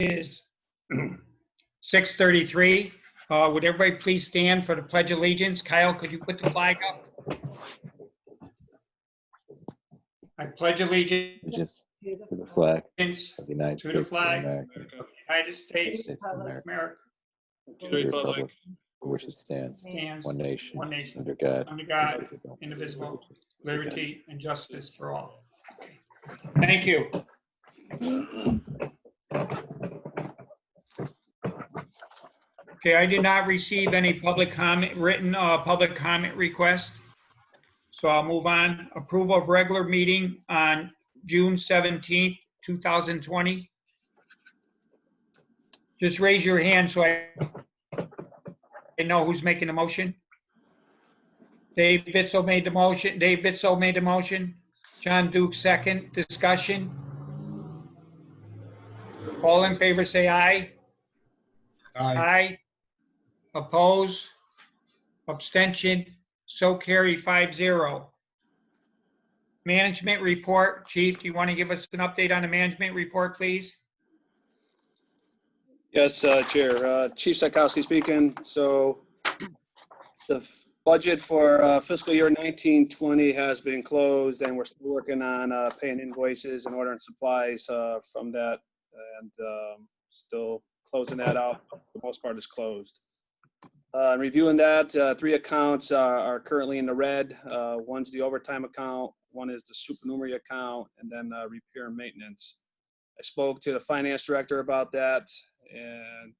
Is 6:33. Would everybody please stand for the Pledge of Allegiance? Kyle, could you put the flag up? I pledge allegiance Just to the flag to of the United the States of flag America, of the United States States of of America, America, to the republic for which it stands, stands one nation, under under God, indivisible, liberty, and justice for all. Thank you. Okay, I did not receive any public comment, written public comment request. So I'll move on. Approval of regular meeting on June 17th, 2020. Just raise your hand so I know who's making the motion. Dave Bitzel made the motion. Dave Bitzel made the motion. John Duke second. Discussion. All in favor, say aye. Aye. Oppose? Abstention? So carry 5-0. Management report. Chief, do you want to give us an update on the management report, please? Yes, Chair. Chief Psychowski speaking. So the budget for fiscal year 1920 has been closed, and we're still working on paying invoices and ordering supplies from that, and still closing that out. For the most part, is closed. Reviewing that, 3 accounts are currently in the red. One's the overtime account, one is the supernumerary account, and then repair and maintenance. I spoke to the finance director about that, and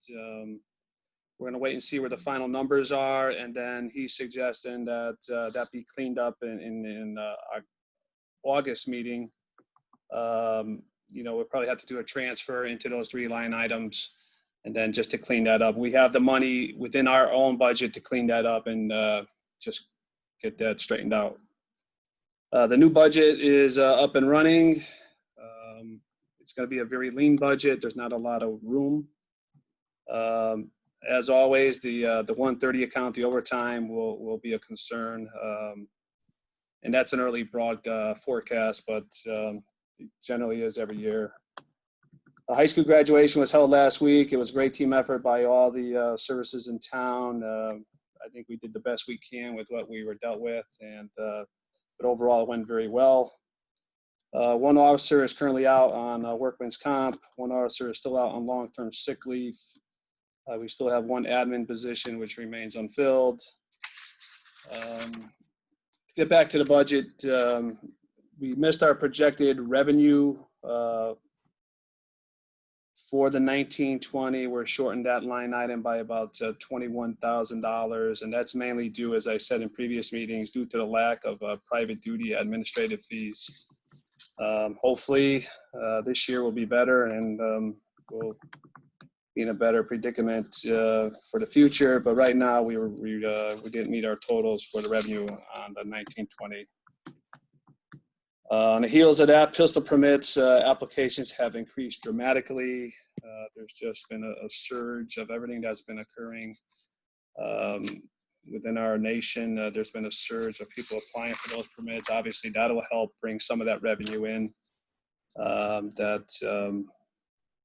we're going to wait and see where the final numbers are, and then he's suggesting that that be cleaned up in our August meeting. We'll probably have to do a transfer into those 3 line items, and then just to clean that up. We have the money within our own budget to clean that up and just get that straightened out. The new budget is up and running. It's going to be a very lean budget. There's not a lot of room. As always, the 130 account, the overtime will be a concern. And that's an early broad forecast, but it generally is every year. The high school graduation was held last week. It was a great team effort by all the services in town. I think we did the best we can with what we were dealt with, and but overall it went very well. 1 officer is currently out on workman's comp. 1 officer is still out on long-term sick leave. We still have 1 admin position which remains unfilled. To get back to the budget, we missed our projected revenue for the 1920. We're shortened that line item by about $21,000, and that's mainly due, as I said in previous meetings, due to the lack of private duty administrative fees. Hopefully this year will be better, and we'll be in a better predicament for the future. But right now we didn't meet our totals for the revenue on the 1920. On the heels of that, pistol permits applications have increased dramatically. There's just been a surge of everything that's been occurring within our nation. There's been a surge of people applying for those permits. Obviously, that'll help bring some of that revenue in that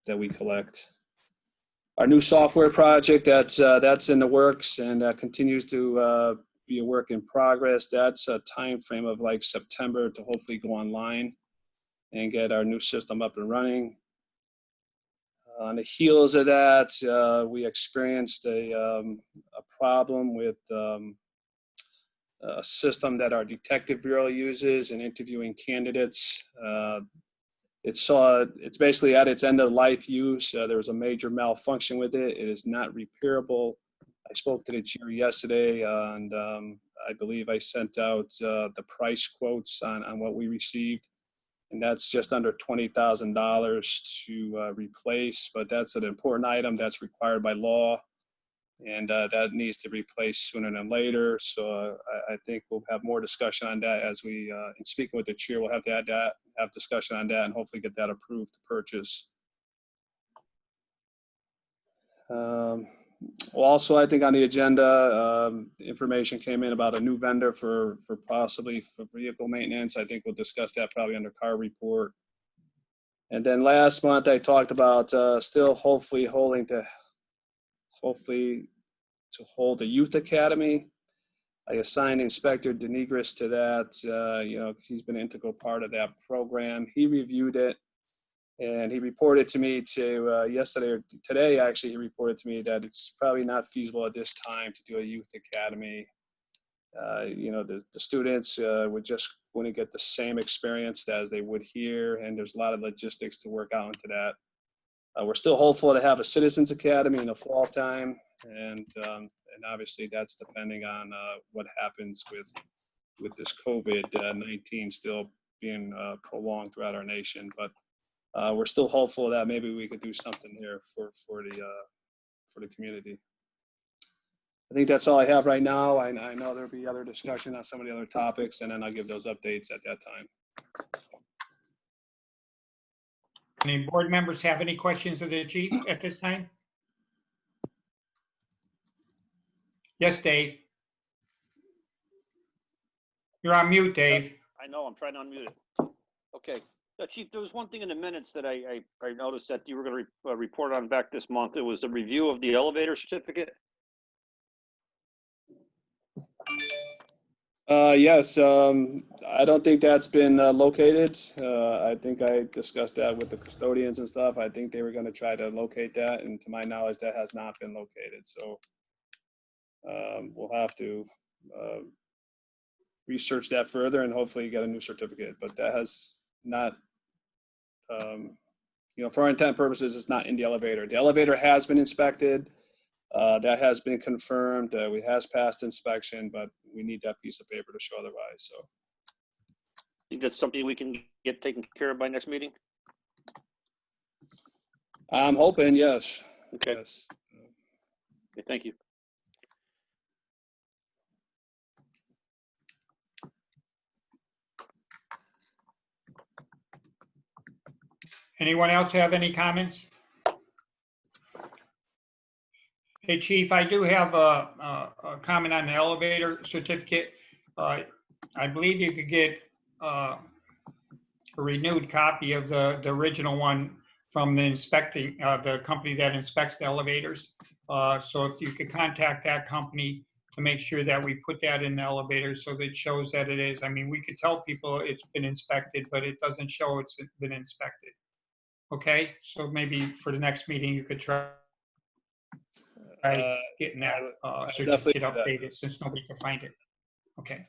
we collect. Our new software project, that's in the works and continues to be a work in progress. That's a time frame of like September to hopefully go online and get our new system up and running. On the heels of that, we experienced a problem with a system that our detective bureau uses in interviewing candidates. It's basically at its end of life use. There was a major malfunction with it. It is not repairable. I spoke to the chair yesterday, and I believe I sent out the price quotes on what we received, and that's just under $20,000 to replace. But that's an important item that's required by law, and that needs to be replaced sooner than later. So I think we'll have more discussion on that as we, in speaking with the chair, we'll have to have discussion on that and hopefully get that approved to purchase. Also, I think on the agenda, information came in about a new vendor for possibly for vehicle maintenance. I think we'll discuss that probably under car report. And then last month I talked about still hopefully to hold a youth academy. I assigned Inspector Denegris to that. He's been an integral part of that program. He reviewed it, and he reported to me yesterday or today, actually, he reported to me that it's probably not feasible at this time to do a youth academy. The students would just want to get the same experience as they would here, and there's a lot of logistics to work out into that. We're still hopeful to have a Citizens Academy in the fall time, and obviously that's depending on what happens with this COVID-19 still being prolonged throughout our nation. But we're still hopeful that maybe we could do something here for the community. I think that's all I have right now. I know there'll be other discussion on some of the other topics, and then I'll give those updates at that time. Any board members have any questions of the chief at this time? Yes, Dave. You're on mute, Dave. I know, I'm trying to unmute it. Okay. Chief, there was one thing in the minutes that I noticed that you were going to report on back this month. It was a review of the elevator certificate. Yes, I don't think that's been located. I think I discussed that with the custodians and stuff. I think they were going to try to locate that, and to my knowledge, that has not been located. So we'll have to research that further and hopefully get a new certificate. But that has not, for our intent purposes, it's not in the elevator. The elevator has been inspected. That has been confirmed. We has passed inspection, but we need that piece of paper to show otherwise. So, Think that's something we can get taken care of by next meeting? I'm hoping, yes. Okay. Yes. Okay, thank you. Anyone else have any comments? Hey, Chief, I do have a comment on the elevator certificate. I believe you could get a renewed copy of the original one from the company that inspects the elevators. So if you could contact that company to make sure that we put that in the elevator so that it shows that it is. I mean, we could tell people it's been inspected, but it doesn't show it's been inspected. Okay, so maybe for the next meeting, you could try getting that certificate updated since nobody can find it. Okay.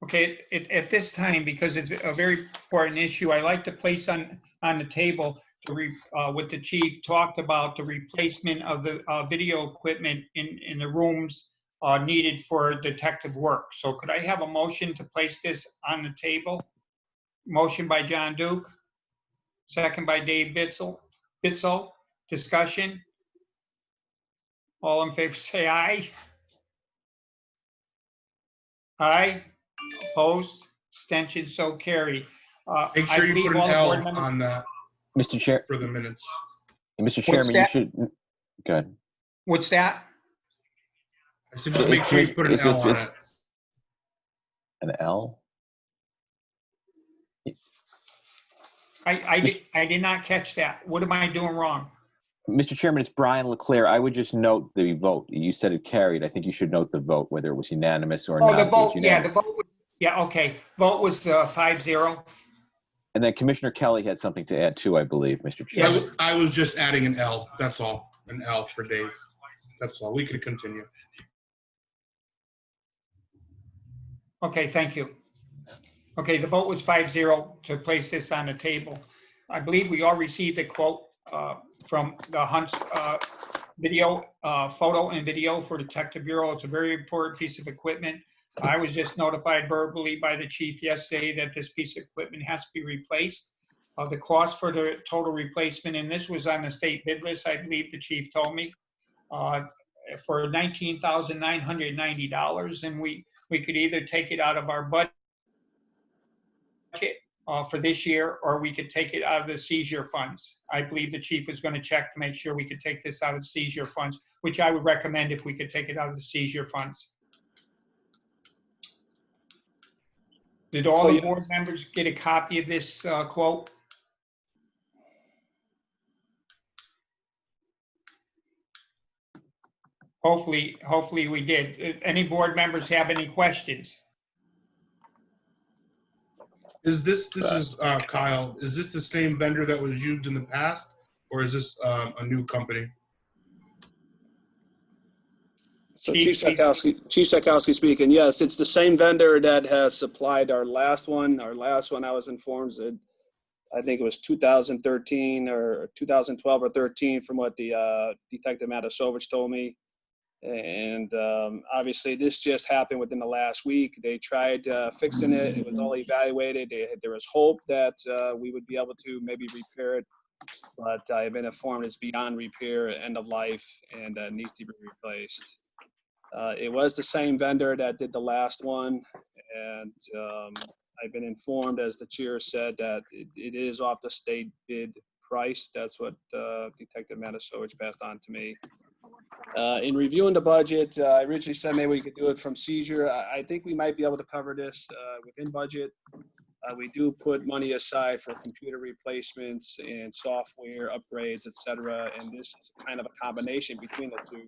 Okay, at this time, because it's a very important issue, I like to place on the table what the chief talked about, the replacement of the video equipment in the rooms needed for detective work. So could I have a motion to place this on the table? Motion by John Duke, second by Dave Bitzel. Discussion? All in favor say aye. Aye. Opposed? Abstention, so carried. Make sure you put an L on that Mr. Chair, for the minutes. Mr. Chairman, you should, go ahead. What's that? I said just make sure you put an L on it. An L? I did not catch that. What am I doing wrong? Mr. Chairman, it's Brian Leclerc. I would just note the vote. You said it carried. I think you should note the vote, whether it was unanimous or not. Oh, the vote, yeah, the vote, yeah, okay. Vote was 5-0. And then Commissioner Kelly had something to add too, I believe, Mr. Chairman. Yes. I was just adding an L. That's all. An L for Dave. That's all. We could continue. Okay, thank you. Okay, the vote was 5-0 to place this on the table. I believe we all received a quote from the Hunt's photo and video for Detective Bureau. It's a very important piece of equipment. I was just notified verbally by the chief yesterday that this piece of equipment has to be replaced. The cost for the total replacement, and this was on the state bid list, I believe the chief told me, for $19,990, and we could either take it out of our budget for this year, or we could take it out of the seizure funds. I believe the chief was going to check to make sure we could take this out of the seizure funds, which I would recommend if we could take it out of the seizure funds. Did all the board members get a copy of this quote? Hopefully we did. Any board members have any questions? Is this is Kyle, is this the same vendor that was used in the past, or is this a new company? So Chief, Chief Sakowski speaking. Yes, it's the same vendor that has supplied our last one. Our last one, I was informed, that I think it was 2013 or 2012 or 13 from what the Detective Matasovich told me. And obviously this just happened within the last week. They tried fixing it. It was all evaluated. There was hope that we would be able to maybe repair it. But I've been informed it's beyond repair, end of life, and needs to be replaced. It was the same vendor that did the last one. And I've been informed, as the chair said, that it is off the state bid price. That's what Detective Matasovich passed on to me. In reviewing the budget, I originally said maybe we could do it from seizure. I think we might be able to cover this within budget. We do put money aside for computer replacements and software upgrades, et cetera. And this is kind of a combination between the two.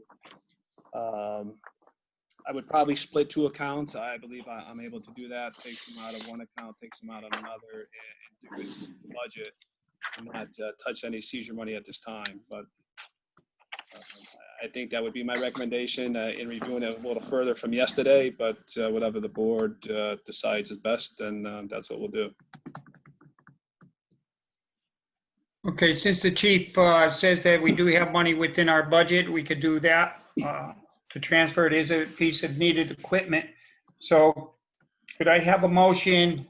I would probably split two accounts. I believe I'm able to do that. Take some out of one account, take some out of another, and do it in the budget, and not touch any seizure money at this time. But I think that would be my recommendation in reviewing it a little further from yesterday. But whatever the board decides is best, then that's what we'll do. Okay, since the chief says that we do have money within our budget, we could do that. To transfer it is a piece of needed equipment. So could I have a motion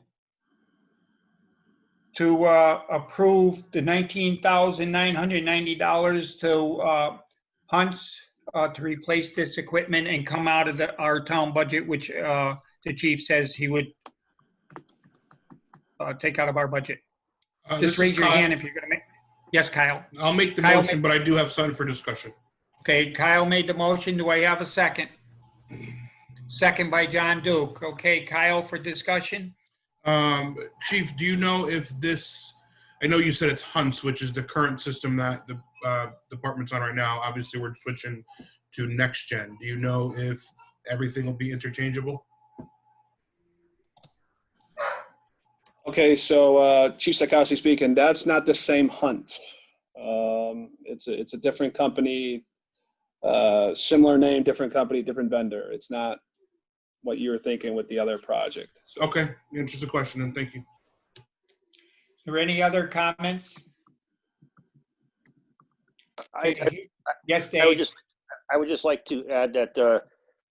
to approve the $19,990 to Hunts to replace this equipment and come out of our town budget, which the chief says he would take out of our budget? Just raise your hand if you're going to make. Yes, Kyle. I'll make the Kyle motion, but I do have something for discussion. Okay, Kyle made the motion. Do I have a second? Second by John Duke. Okay, Kyle, for discussion. Chief, do you know if this, I know you said it's Hunts, which is the current system that the department's on right now. Obviously, we're switching to next gen. Do you know if everything will be interchangeable? Okay, so Chief Sakowski speaking. That's not the same Hunt. It's a different company, similar name, different company, different vendor. It's not what you were thinking with the other project. So. Okay, just a question, and thank you. Is there any other comments? Yes, Dave. I would just like to add that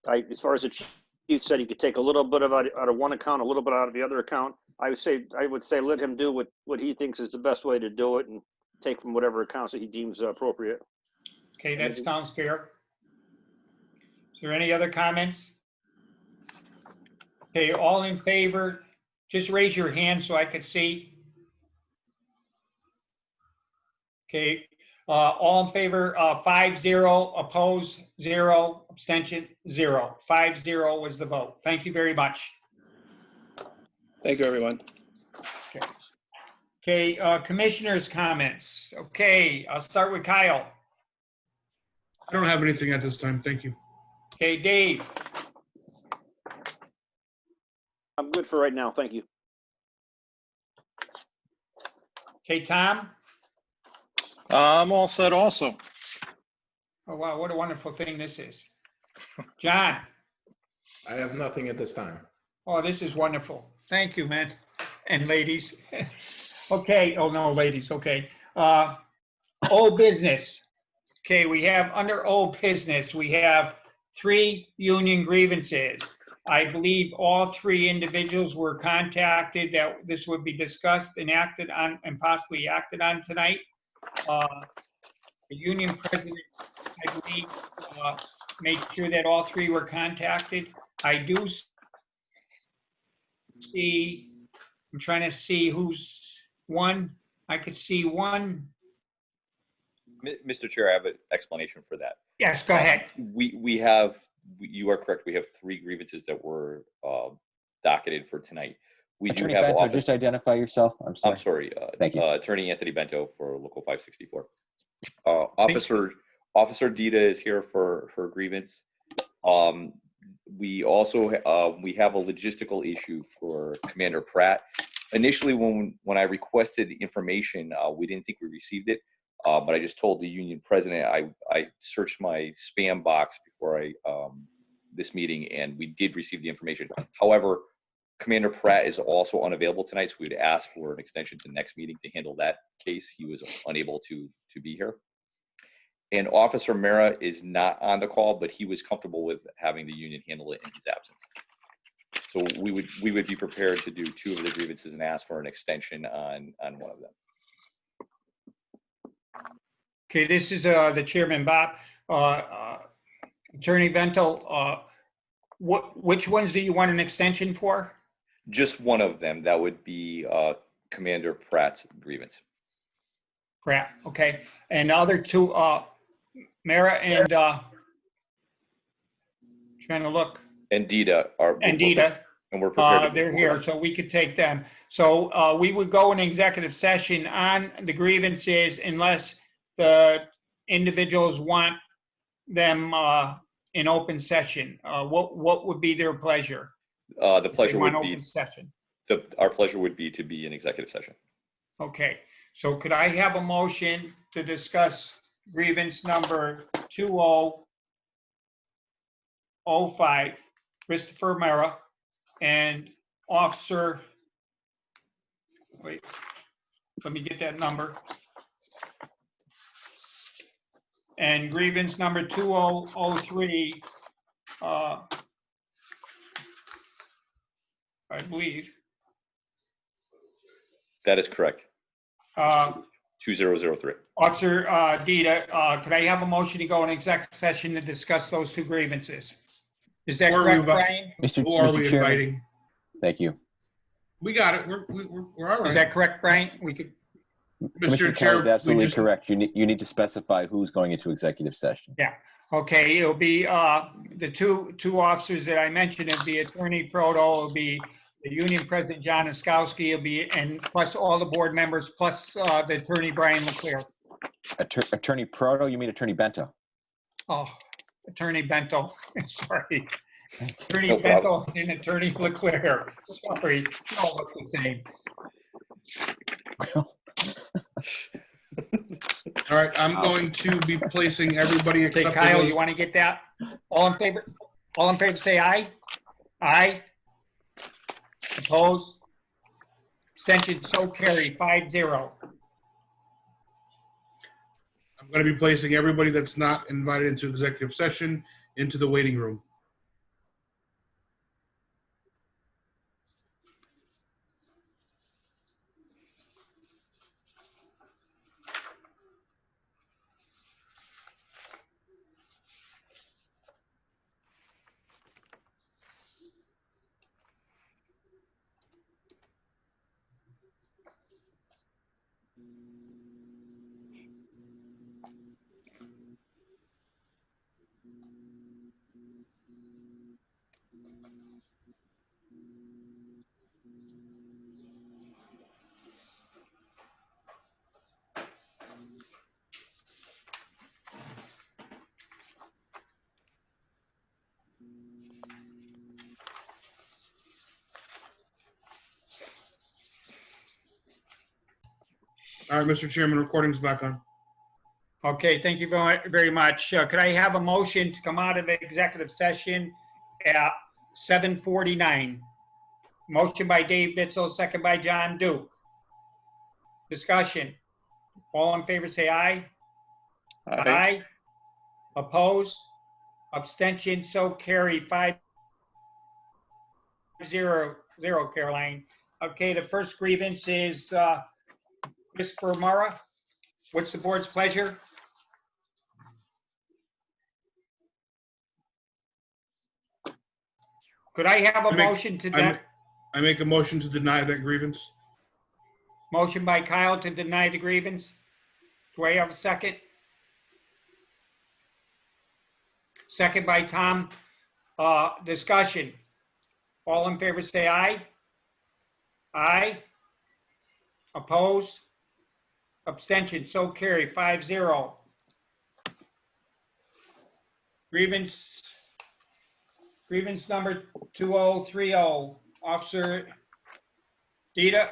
as far as the chief said, he could take a little bit out of one account, a little bit out of the other account. I would say let him do what he thinks is the best way to do it, and take from whatever accounts that he deems appropriate. Okay, that sounds fair. Is there any other comments? Okay, all in favor, just raise your hand so I could see. Okay, all in favor, 5-0, opposed, 0, abstention, 0. 5-0 was the vote. Thank you very much. Thank you, everyone. Okay, commissioners' comments. Okay, I'll start with Kyle. I don't have anything at this time. Thank you. Okay, Dave. I'm good for right now. Thank you. Okay, Tom. I'm all set also. Oh, wow, what a wonderful thing this is. John. I have nothing at this time. Oh, this is wonderful. Thank you, man. And ladies. Okay, oh no, ladies, okay. Old business. Okay, we have under old business, we have 3 union grievances. I believe all 3 individuals were contacted that this would be discussed and acted on and possibly acted on tonight. The union president, I believe, made sure that all 3 were contacted. I do see, I'm trying to see who's one. I could see one. Mr. Chair, I have an explanation for that. Yes, go ahead. We have, you are correct, we have 3 grievances that were docketed for tonight. We Attorney do have Bento, office. just identify yourself. I'm sorry. I'm sorry. Thank you. Attorney Anthony Bento for Local 564. Officer Officer Dita is here for her grievance. We also we have a logistical issue for Commander Pratt. Initially, when I requested information, we didn't think we received it, but I just told the union president I searched my spam box before this meeting, and we did receive the information. However, Commander Pratt is also unavailable tonight, so we'd ask for an extension to the next meeting to handle that case. He was unable to be here. And Officer Mera is not on the call, but he was comfortable with having the union handle it in his absence. So we would be prepared to do 2 of the grievances and ask for an extension on one of them. Okay, this is the chairman, Bob. Attorney Vento, which ones do you want an extension for? Just one of them. That would be Commander Pratt's grievance. Pratt, okay. And the other 2, Mara and trying to look. And Dita are. And Dita. And we're prepared. They're here, so we could take them. So we would go in executive session on the grievances unless the individuals want them in open session. What would be their pleasure? The pleasure would be open session. our pleasure would be to be in executive session. Okay, so could I have a motion to discuss grievance number 2005, Christopher Mera and Officer, wait, let me get that number. And grievance number 2003, I believe. That is correct. 2003. Officer Dita, could I have a motion to go in executive session to discuss those 2 grievances? Is that correct, Brian? Who are we Chairman. inviting? Thank you. We got it. We're all right. Is that correct, Brian? We could. Commissioner Carroll is absolutely correct. You need to specify who's going into executive session. Yeah. Okay. It'll be the two officers that I mentioned. It'll be Attorney Proto. It'll be the Union President John Oskowski. It'll be and plus all the board members plus the Attorney Brian Leclerc. Attorney Proto? You mean Attorney Bento? Oh, Attorney Bento. Sorry. Attorney No Bento and Attorney Leclerc. Sorry. No, what's the same? All right, I'm going to be placing everybody Okay, except Kyle, those. you want to get that? All in favor? All in favor, say aye. Aye. Opposed? Abstention, so carried, 5-0. I'm going to be placing everybody that's not invited into executive session into the waiting room. All right, Mr. Chairman, recording's back on. Okay, thank you very much. Could I have a motion to come out of executive session at 7:49? Motion by Dave Bitzel, second by John Duke. Discussion. All in favor, say aye. Aye. Opposed? Abstention, so carry 5-0, Caroline. Okay, the first grievance is Christopher Mara. What's the board's pleasure? Could I have a motion to that? I make a motion to deny that grievance. Motion by Kyle to deny the grievance. Do I have a second? Second by Tom. Discussion. All in favor say aye. Aye. Opposed? Abstention, so carry 5-0. Grievance number 2030, Officer Dita.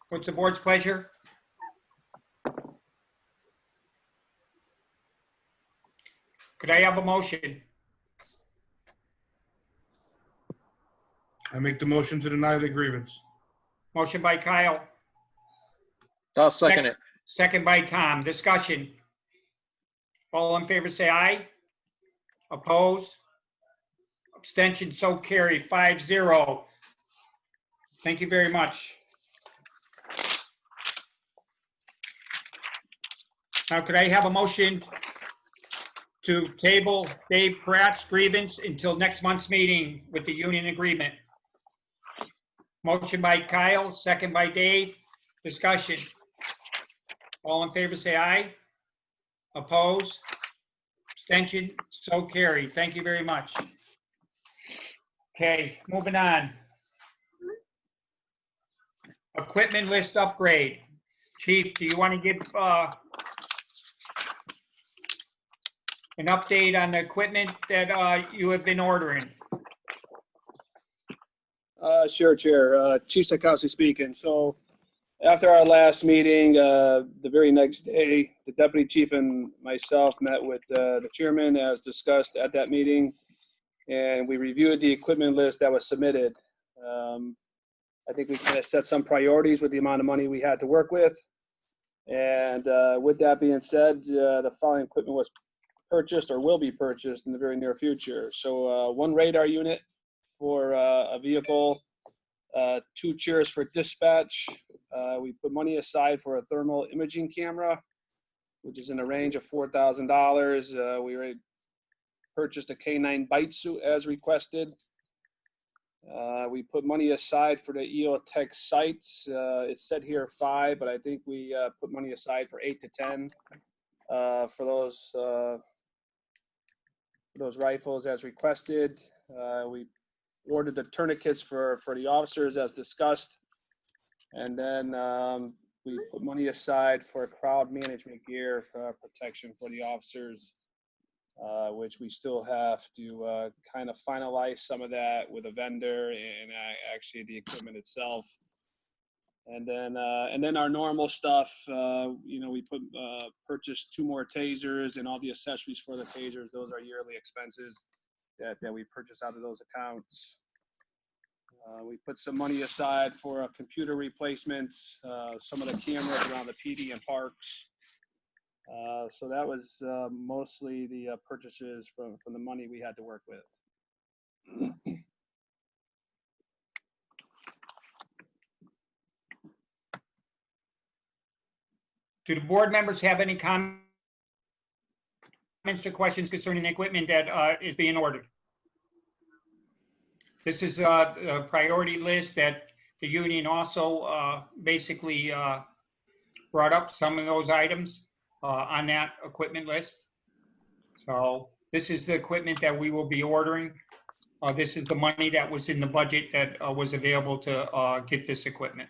What's the board's pleasure? Could I have a motion? I make the motion to deny the grievance. Motion by Kyle, I'll second it. second by Tom. Discussion. All in favor, say aye. Opposed? Abstention, so carried, 5-0. Thank you very much. Now, could I have a motion to table Dave Pratt's grievance until next month's meeting with the union agreement? Motion by Kyle, second by Dave. Discussion. All in favor, say aye. Opposed? Abstention, so carried. Thank you very much. Okay, moving on. Equipment list upgrade. Chief, do you want to give an update on the equipment that you have been ordering? Sure, Chair. Chief Sakowski speaking. So after our last meeting, the very next day, the deputy chief and myself met with the chairman as discussed at that meeting, and we reviewed the equipment list that was submitted. I think we kind of set some priorities with the amount of money we had to work with. And with that being said, the following equipment was purchased or will be purchased in the very near future. So one radar unit for a vehicle, 2 chairs for dispatch. We put money aside for a thermal imaging camera, which is in the range of $4,000. We already purchased a K9 bite suit as requested. We put money aside for the EOTech sights. It's set here 5, but I think we put money aside for 8 to 10 for those rifles as requested. We ordered the tourniquets for the officers as discussed. And then we put money aside for crowd management gear for protection for the officers, which we still have to kind of finalize some of that with a vendor and actually the equipment itself. And then our normal stuff, we purchased 2 more tasers and all the accessories for the tasers. Those are yearly expenses that we purchase out of those accounts. We put some money aside for computer replacements, some of the cameras around the PD and parks. So that was mostly the purchases from the money we had to work with. Do the board members have any comments or questions concerning the equipment that is being ordered? This is a priority list that the union also basically brought up some of those items on that equipment list. So this is the equipment that we will be ordering. This is the money that was in the budget that was available to get this equipment.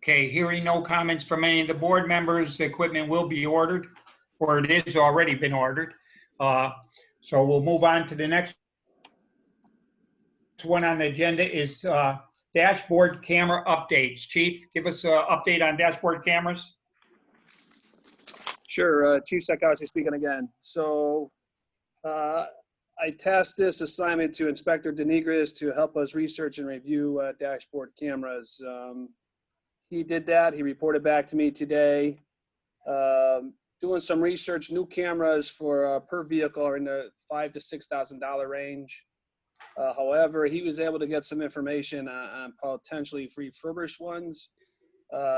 Okay, hearing no comments from any of the board members, the equipment will be ordered, or it is already been ordered. So we'll move on to the next one on the agenda is dashboard camera updates. Chief, give us an update on dashboard cameras. Sure, Chief Sakowski speaking again. So I tasked this assignment to Inspector Denigris to help us research and review dashboard cameras. He did that. He reported back to me today. Doing some research, new cameras for per vehicle are in the $5,000 to $6,000 range. However, he was able to get some information on potentially refurbished ones,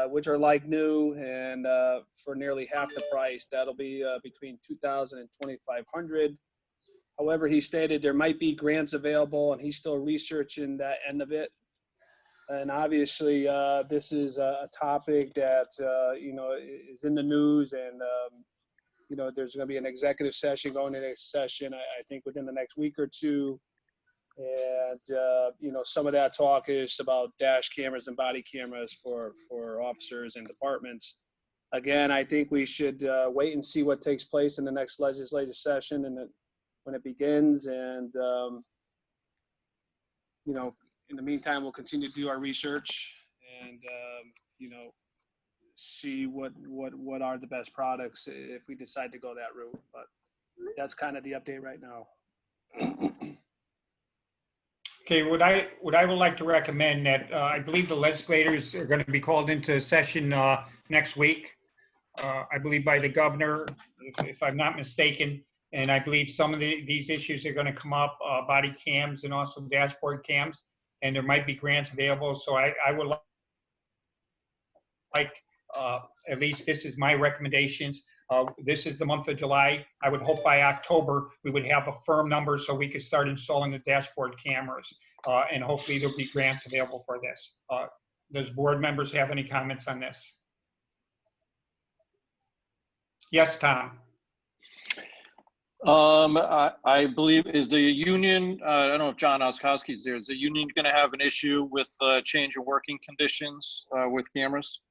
which are like new and for nearly half the price. That'll be between $2,000 and $2,500. However, he stated there might be grants available, and he's still researching that end of it. And obviously, this is a topic that is in the news, and there's going to be an executive session going into next session. I think within the next week or two. And, some of that talk is about dash cameras and body cameras for officers and departments. again, I think we should wait and see what takes place in the next legislative session and when it begins. And, you know, in the meantime, we'll continue to do our research and, you know, see what are the best products if we decide to go that route. But that's kind of the update right now. Okay, what I would like to recommend that I believe the legislators are going to be called into session next week. I believe by the governor, if I'm not mistaken, and I believe some of these issues are going to come up, body cams and also dashboard cams, and there might be grants available. So I would like, at least this is my recommendations. This is the month of July. I would hope by October we would have a firm number so we could start installing the dashboard cameras, and hopefully there'll be grants available for this. Does board members have any comments on this? Yes, Tom. I believe, is the union, I don't know if John Oskowski's there, is the union going to have an issue with change of working conditions with cameras?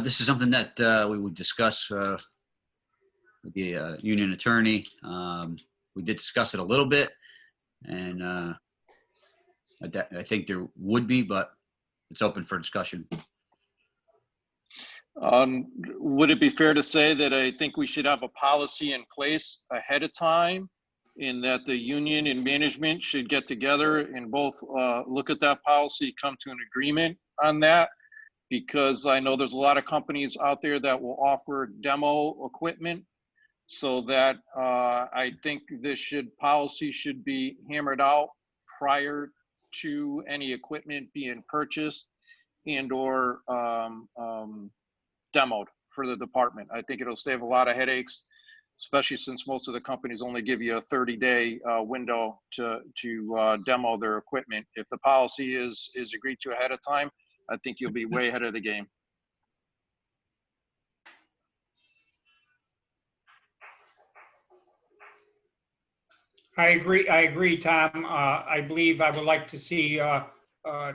This is something that we would discuss with the union attorney. We did discuss it a little bit, and I think there would be, but it's open for discussion. Would it be fair to say that I think we should have a policy in place ahead of time, in that the union and management should get together and both look at that policy, come to an agreement on that? Because I know there's a lot of companies out there that will offer demo equipment, so that I think policy should be hammered out prior to any equipment being purchased and or demoed for the department. I think it'll save a lot of headaches, especially since most of the companies only give you a 30-day window to demo their equipment. If the policy is agreed to ahead of time, I think you'll be way ahead of the game. I agree, Tom. I believe I would like to see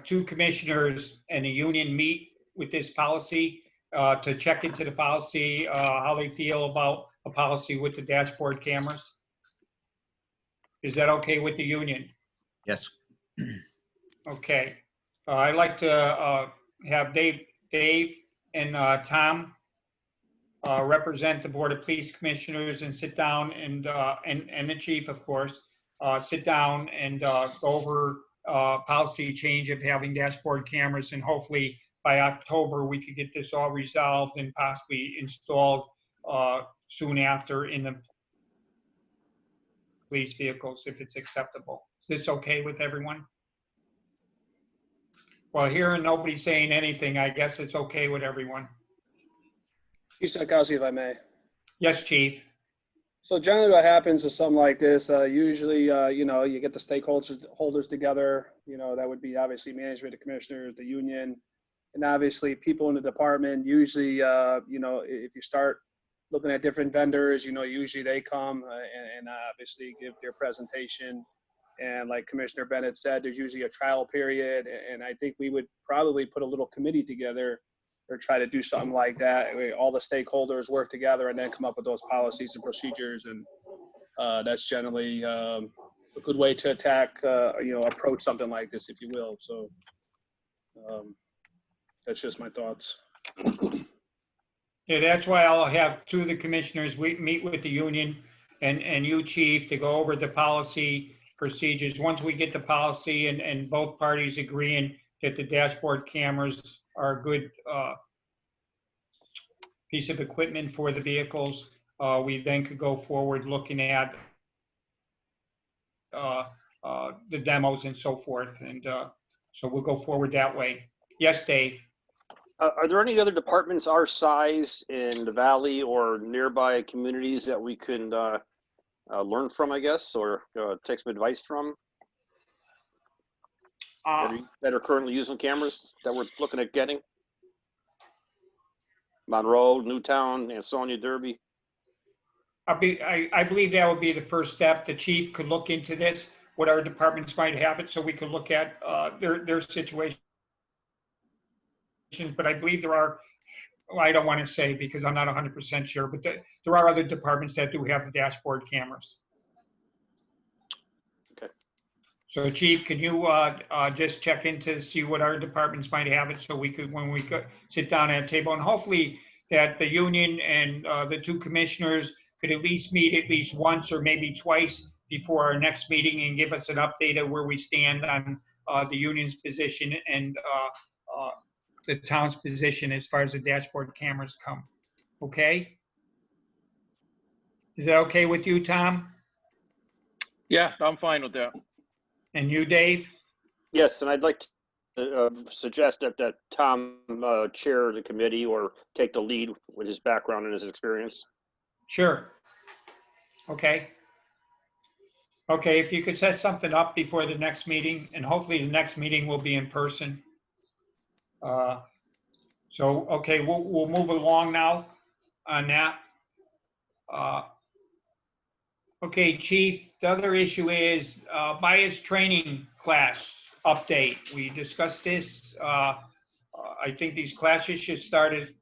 two commissioners and a union meet with this policy to check into the policy, how they feel about a policy with the dashboard cameras. Is that okay with the union? Yes. Okay. I'd like to have Dave and Tom represent the Board of Police Commissioners and sit down and the chief, of course, sit down and go over policy change of having dashboard cameras, and hopefully by October we could get this all resolved and possibly installed soon after in the police vehicles if it's acceptable. Is this okay with everyone? Well, hearing nobody saying anything, I guess it's okay with everyone. Chief Psychowski, if I may. Yes, Chief. So generally what happens is something like this, usually, you know, you get the stakeholders together, you know, that would be obviously management, the commissioners, the union, and obviously people in the department. Usually, you know, if you start looking at different vendors, you know, usually they come and obviously give their presentation. And like Commissioner Bennett said, there's usually a trial period. And I think we would probably put a little committee together or try to do something like that. All the stakeholders work together and then come up with those policies and procedures. And that's generally a good way to attack, you know, approach something like this, if you will. So that's just my thoughts. Yeah, that's why I'll have two of the commissioners meet with the union and you, Chief, to go over the policy procedures. Once we get the policy and both parties agreeing that the dashboard cameras are a good piece of equipment for the vehicles, we then could go forward looking at the demos and so forth. And so we'll go forward that way. Yes, Dave. Are there any other departments our size in the valley or nearby communities that we can learn from, I guess, or take some advice from that are currently using cameras that we're looking at getting? Monroe, Newtown, Ansonia, Derby. I believe that would be the first step. The chief could look into this. what our departments might have it, so we could look at their situation. But I believe there are, well, I don't want to say because I'm not 100% sure, but there are other departments that do have the dashboard cameras. Okay. So Chief, can you just check in to see what our departments might have it, so we could, when we could sit down at a table, and hopefully that the union and the two commissioners could at least meet at least once or maybe twice before our next meeting and give us an update of where we stand on the union's position and the town's position as far as the dashboard cameras come. Okay? Is that okay with you, Tom? Yeah, I'm fine with that. And you, Dave? Yes, and I'd like to suggest that Tom chair the committee or take the lead with his background and his experience. Sure. Okay. Okay, if you could set something up before the next meeting, and hopefully the next meeting will be in person. So, okay, we'll move along now on that. Okay, Chief, the other issue is bias training class update. We discussed this. I think these classes should started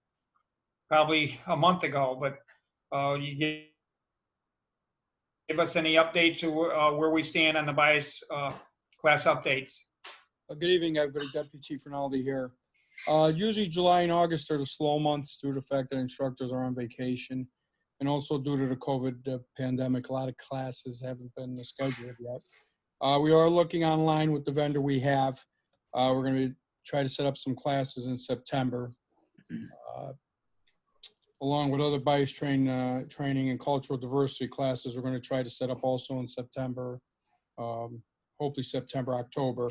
probably a month ago, but you give us any updates or where we stand on the bias class updates? Good evening, everybody. Deputy Chief Rinaldi here. Usually July and August are the slow months due to the fact that instructors are on vacation. And also due to the COVID pandemic, a lot of classes haven't been scheduled yet. We are looking online with the vendor we have. We're going to try to set up some classes in September. Along with other bias training and cultural diversity classes, we're going to try to set up also in September, hopefully September, October.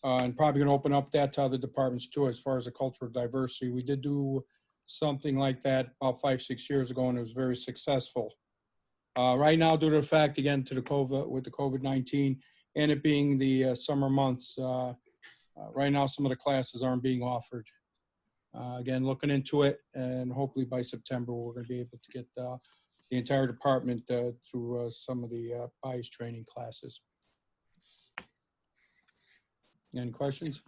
And probably going to open up that to other departments too, as far as the cultural diversity. We did do something like that about 5-6 years ago, and it was very successful. Right now, due to the fact, again, to the COVID-19 and it being the summer months, right now some of the classes aren't being offered. Again, looking into it, and hopefully by September we're going to be able to get the entire department through some of the bias training classes. Any questions?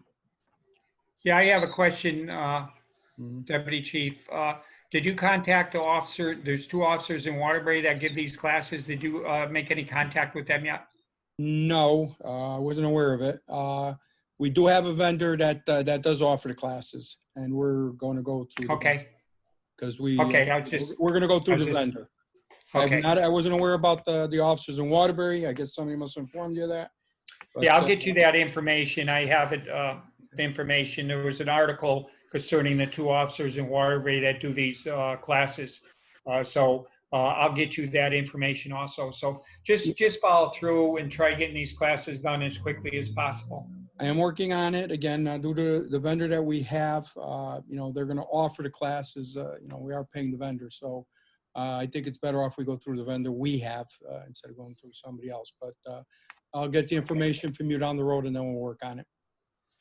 Yeah, I have a question, Deputy Chief. Did you contact the officer? There's 2 officers in Waterbury that give these classes. Did you make any contact with them yet? No, I wasn't aware of it. We do have a vendor that does offer the classes, and we're going to go through. Okay. Because we Okay, we're going to go through I was the just- vendor. Okay. I wasn't aware about the officers in Waterbury. I guess somebody must have informed you of that. But, Yeah, I'll get you that information. I have it, the information. There was an article concerning the 2 officers in Waterbury that do these classes. So I'll get you that information also. So just follow through and try getting these classes done as quickly as possible. I am working on it again due to the vendor that we have. They're going to offer the classes. We are paying the vendor, so I think it's better off we go through the vendor we have instead of going through somebody else. But I'll get the information from you down the road, and then we'll work on it.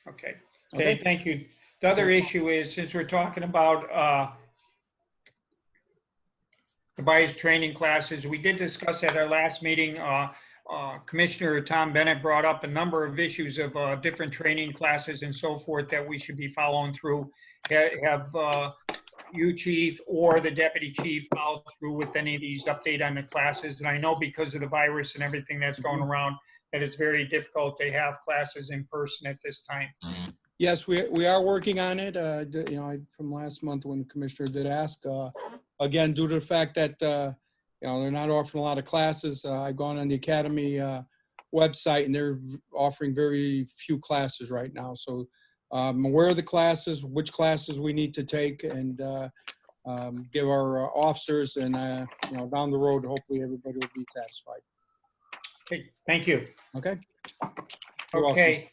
Okay. Okay, thank you. The other issue is, since we're talking about the bias training classes, we did discuss at our last meeting, Commissioner Tom Bennett brought up a number of issues of different training classes and so forth that we should be following through. Have you, Chief, or the Deputy Chief follow through with any of these update on the classes? And I know because of the virus and everything that's going around, that it's very difficult to have classes in person at this time. Yes, we are working on it. From last month when the commissioner did ask, again, due to the fact that they're not offering a lot of classes, I've gone on the Academy website, and they're offering very few classes right now. So I'm aware of the classes, which classes we need to take, and give our officers, and down the road, hopefully everybody will be satisfied. Okay, thank you. Okay. Okay.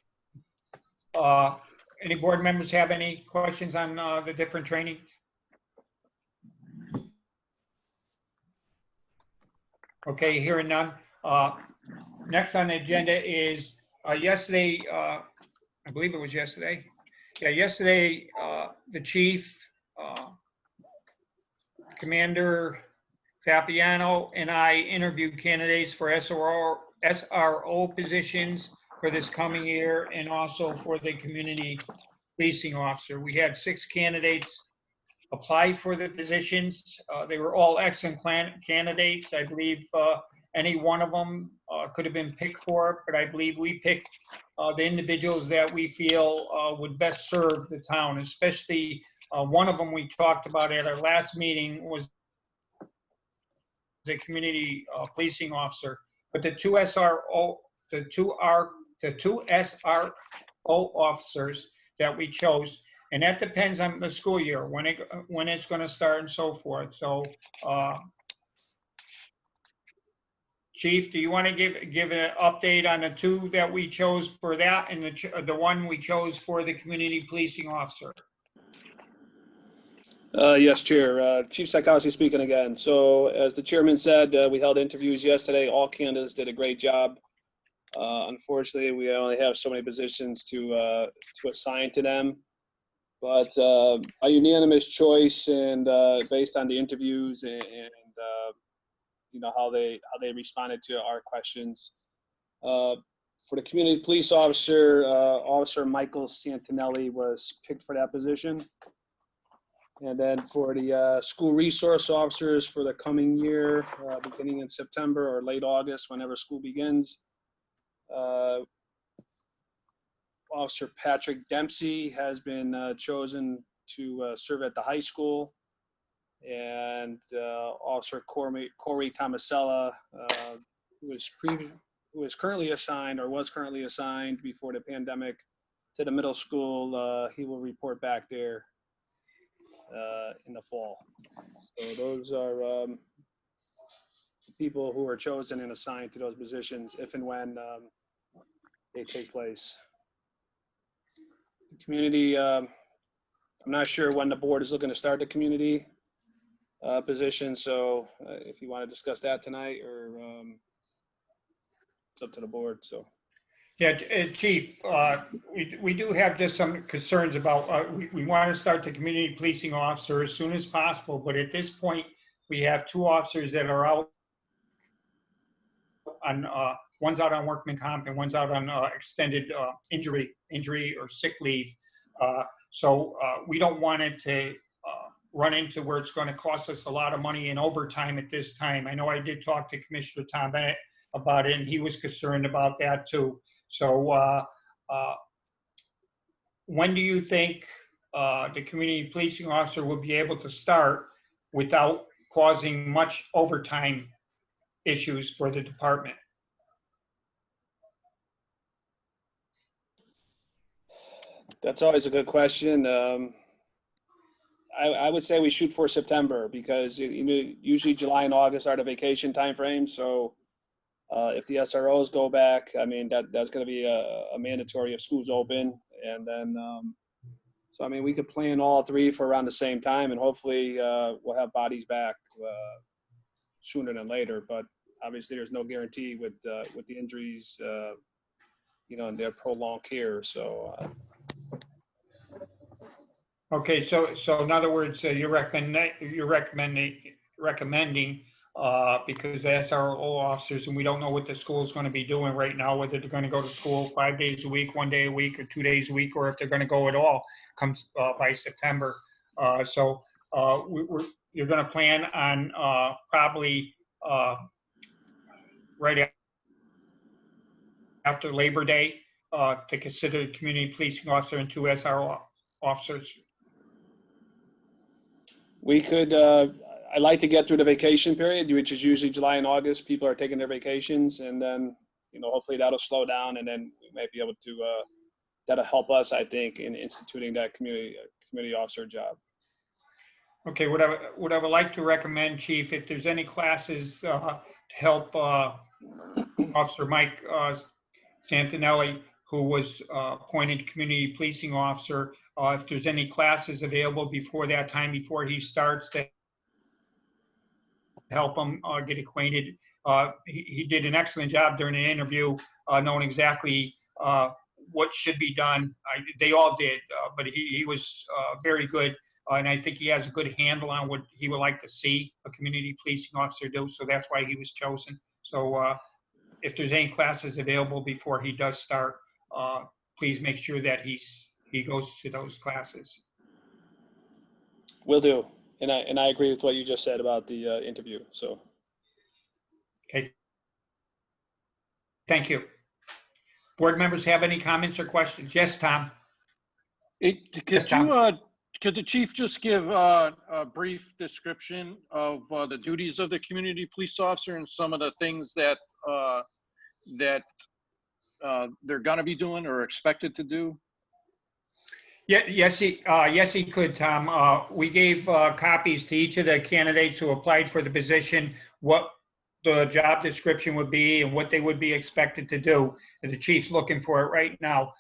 Any board members have any questions on the different training? Okay, hearing none. Next on the agenda is yesterday, I believe it was yesterday. Yeah, yesterday, the chief, Commander Fabiano, and I interviewed candidates for SRO positions for this coming year and also for the community policing officer. We had 6 candidates apply for the positions. They were all excellent candidates. I believe any one of them could have been picked for it, but I believe we picked the individuals that we feel would best serve the town, especially one of them we talked about at our last meeting was the community policing officer. But the two SRO officers that we chose, and that depends on the school year, when it's going to start and so forth. So, Chief, do you want to give an update on the 2 that we chose for that and the one we chose for the community policing officer? Yes, Chair. Chief Psychowski speaking again. So as the chairman said, we held interviews yesterday. All candidates did a great job. Unfortunately, we only have so many positions to assign to them. But a unanimous choice and based on the interviews and you know how they responded to our questions. For the community police officer, Officer Michael Santinelli was picked for that position. And then for the school resource officers for the coming year, beginning in September or late August, whenever school begins, Officer Patrick Dempsey has been chosen to serve at the high school. And Officer Corey Tomasella, who is currently assigned or was currently assigned before the pandemic to the middle school, he will report back there in the fall. So those are the people who are chosen and assigned to those positions if and when they take place. The community, I'm not sure when the board is looking to start the community position. So if you want to discuss that tonight, or it's up to the board. So. Yeah, Chief, we do have just some concerns about, we want to start the community policing officer as soon as possible, but at this point, we have 2 officers that are out on, one's out on workman comp and one's out on extended injury or sick leave. So we don't want it to run into where it's going to cost us a lot of money in overtime at this time. I know I did talk to Commissioner Tom Bennett about it, and he was concerned about that too. So when do you think the community policing officer will be able to start without causing much overtime issues for the department? That's always a good question. I would say we shoot for September because usually July and August are the vacation timeframe. So if the SROs go back, I mean, that's going to be a mandatory if school's open. And then, so I mean, we could plan all 3 for around the same time, and hopefully we'll have bodies back sooner than later. But obviously, there's no guarantee with the injuries, and their prolonged care. So. Okay, so in other words, you're recommending because the SRO officers, and we don't know what the school is going to be doing right now, whether they're going to go to school 5 days a week, 1 day a week, or 2 days a week, or if they're going to go at all comes by September. So you're going to plan on probably right after Labor Day to consider the community policing officer and 2 SRO officers. We could, I like to get through the vacation period, which is usually July and August. People are taking their vacations, and then, hopefully that'll slow down, and then we might be able to, that'll help us, I think, in instituting that community officer job. Okay, what I would like to recommend, Chief, if there's any classes to help Officer Mike Santinelli, who was appointed community policing officer, if there's any classes available before that time, before he starts, to help him get acquainted. He did an excellent job during the interview, knowing exactly what should be done. They all did, but he was very good. And I think he has a good handle on what he would like to see a community policing officer do. So that's why he was chosen. So if there's any classes available before he does start, please make sure that he goes to those classes. Will do. And I agree with what you just said about the interview. So Okay. Thank you. Board members have any comments or questions? Yes, Tom? Yes, Tom. Could the chief just give a brief description of the duties of the community police officer and some of the things that they're gonna be doing or expected to do? Yeah, yes, he could, Tom. We gave copies to each of the candidates who applied for the position, what the job description would be and what they would be expected to do. And the chief's looking for it right now.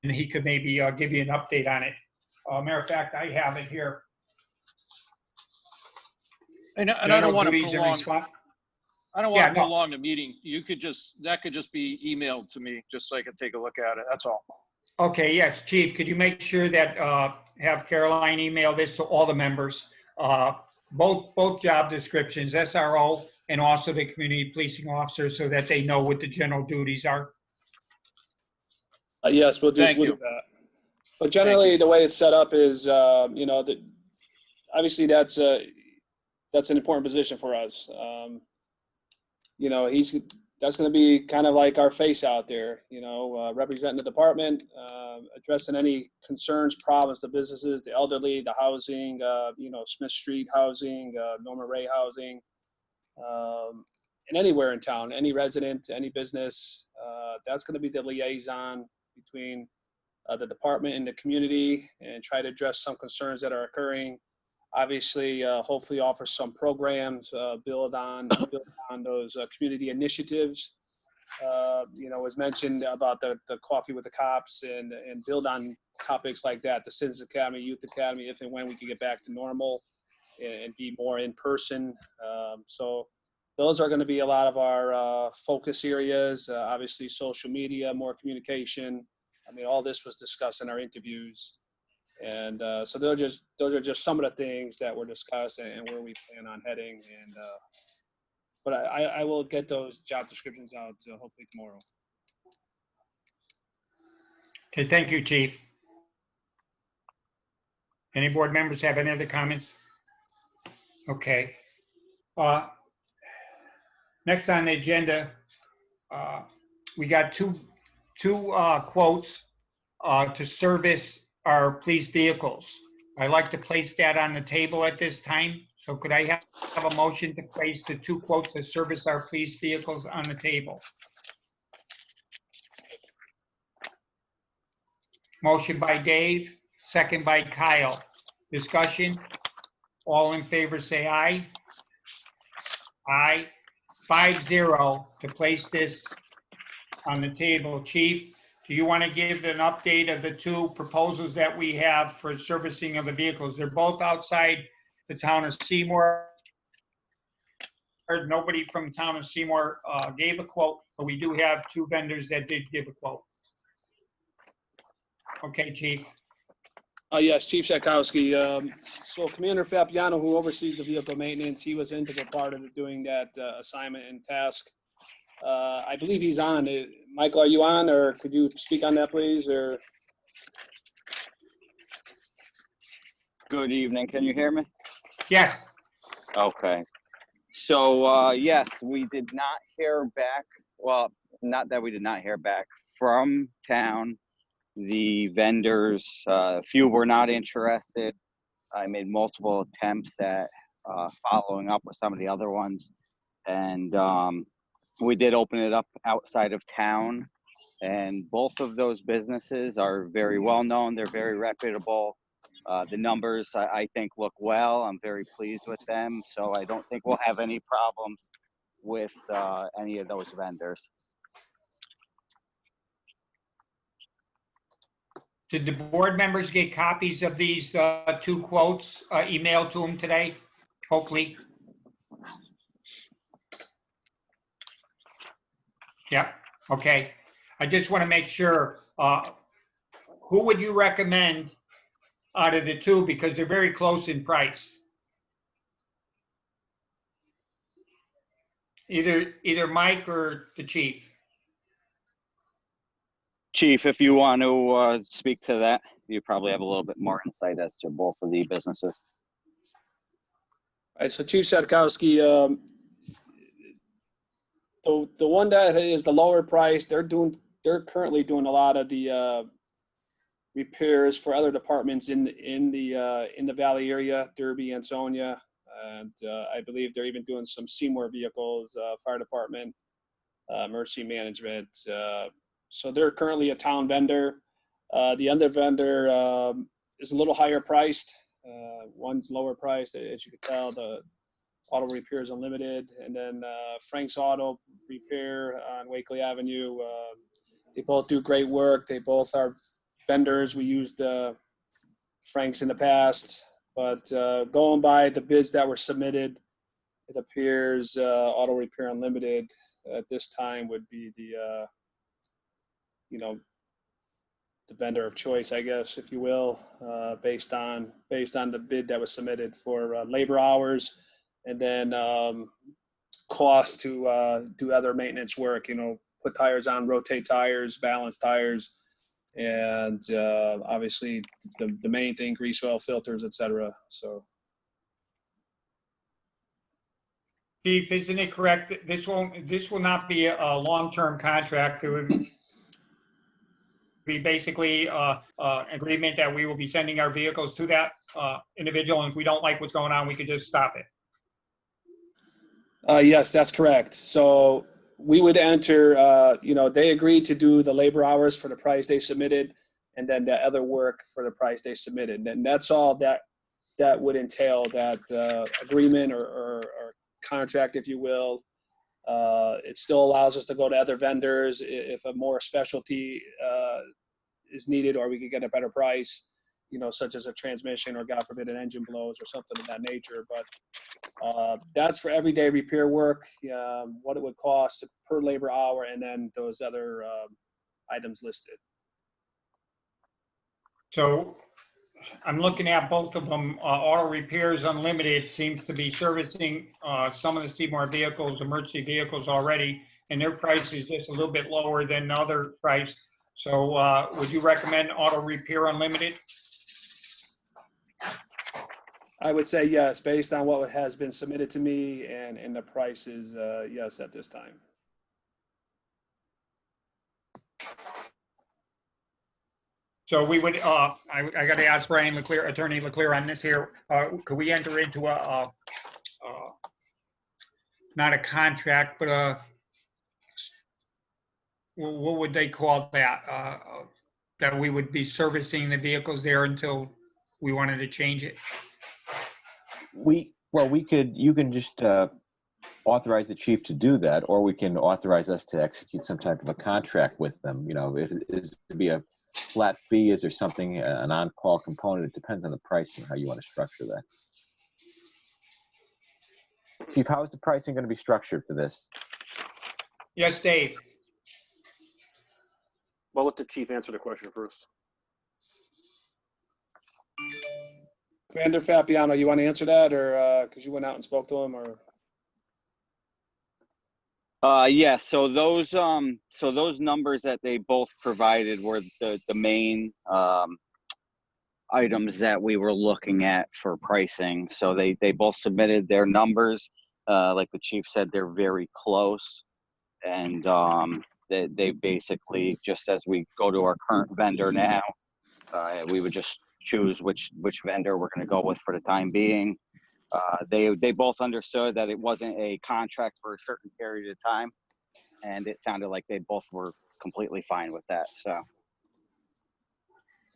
And he could maybe give you an update on it. Matter of fact, I have it here. And I don't want to Duties and prolong. I don't Yeah, want to no. prolong the meeting. That could just be emailed to me, just so I can take a look at it. That's all. Okay, yes, Chief, could you make sure that, have Caroline email this to all the members? Both job descriptions, SRO and also the community policing officer, so that they know what the general duties are. yes, we'll do Thank you. that. But generally, the way it's set up is, you know, that obviously that's an important position for us. You know, that's going to be kind of like our face out there, you know, representing the department, addressing any concerns, problems, the businesses, the elderly, the housing, you know, Smith Street housing, Norman Ray housing, and anywhere in town, any resident, any business. That's going to be the liaison between the department and the community, and try to address some concerns that are occurring. Obviously, hopefully offer some programs, build on those community initiatives. You know, as mentioned about the coffee with the cops, and build on topics like that, the Citizens Academy, Youth Academy, if and when we can get back to normal and be more in person. So those are going to be a lot of our focus areas. Obviously, social media, more communication. I mean, all this was discussed in our interviews. And so those are just some of the things that were discussed and where we plan on heading. And but I will get those job descriptions out hopefully tomorrow. Okay, thank you, Chief. Any board members have any other comments? Okay. Next on the agenda, we got two quotes to service our police vehicles. I'd like to place that on the table at this time. So could I have a motion to place the two quotes to service our police vehicles on the table? Motion by Dave, second by Kyle. Discussion? All in favor say aye. Aye. 5-0 to place this on the table. Chief, do you want to give an update of the two proposals that we have for servicing of the vehicles? They're both outside the town of Seymour. Nobody from town of Seymour gave a quote, but we do have two vendors that did give a quote. Okay, Chief. Yes, Chief Shakowski. So Commander Fapiano, who oversees the vehicle maintenance, he was an integral part of doing that assignment and task. I believe he's on. Michael, are you on, or could you speak on that, please? Or Good evening. Can you hear me? Yes. Okay. So, yes, we did not hear back. Well, not that we did not hear back from town. The vendors, a few were not interested. I made multiple attempts at following up with some of the other ones. And we did open it up outside of town. And both of those businesses are very well known. They're very reputable. The numbers, I think, look well. I'm very pleased with them. So I don't think we'll have any problems with any of those vendors. Did the board members get copies of these two quotes emailed to them today? Hopefully. Yep. Okay. I just want to make sure, who would you recommend out of the two, because they're very close in price? Either Mike or the chief. Chief, if you want to speak to that, you probably have a little bit more insight as to both of the businesses. All right, so Chief Sadkowski, the one that is the lower price, they're currently doing a lot of the repairs for other departments in the Valley area, Derby, Ansonia, and I believe they're even doing some Seymour vehicles, fire department, emergency management. So they're currently a town vendor. The other vendor is a little higher priced. One's lower priced, as you can tell, the Auto Repairs Unlimited, and then Frank's Auto Repair on Wakely Avenue. They both do great work. They both are vendors. We used Frank's in the past, but going by the bids that were submitted, it appears Auto Repair Unlimited at this time would be the the vendor of choice, I guess, if you will, based on the bid that was submitted for labor hours, and then cost to do other maintenance work. Put tires on, rotate tires, balance tires, and obviously the main thing, grease, oil, filters, etc. So. Chief, isn't it correct that this will not be a long-term contract? It would be basically an agreement that we will be sending our vehicles to that individual, and if we don't like what's going on, we could just stop it. Yes, that's correct. So we would enter, they agreed to do the labor hours for the price they submitted, and then the other work for the price they submitted. And that's all that would entail, that agreement or contract, if you will. It still allows us to go to other vendors if a more specialty is needed, or we could get a better price, such as a transmission or, God forbid, an engine blows or something of that nature. But that's for everyday repair work, what it would cost per labor hour, and then those other items listed. So I'm looking at both of them. Auto Repairs Unlimited seems to be servicing some of the Seymour vehicles, emergency vehicles already, and their price is just a little bit lower than the other price. So would you recommend Auto Repair Unlimited? I would say yes, based on what has been submitted to me and the prices, yes, at this time. So we would, I got to ask Brian Leclerc, Attorney Leclerc, on this here. Could we enter into not a contract, but what would they call that? That we would be servicing the vehicles there until we wanted to change it? You can just authorize the chief to do that, or we can authorize us to execute some type of a contract with them. If it is to be a flat fee, is there something, an on-call component? It depends on the pricing, how you want to structure that. Chief, how is the pricing going to be structured for this? Yes, Dave. Well, let the chief answer the question first. Commander Fabiano, you want to answer that, or because you went out and spoke to him, or? Yeah, so those numbers that they both provided were the main items that we were looking at for pricing. So they both submitted their numbers. Like the chief said, they're very close, and they basically, just as we go to our current vendor now, we would just choose which vendor we're going to go with for the time being. They both understood that it wasn't a contract for a certain period of time, and it sounded like they both were completely fine with that. So,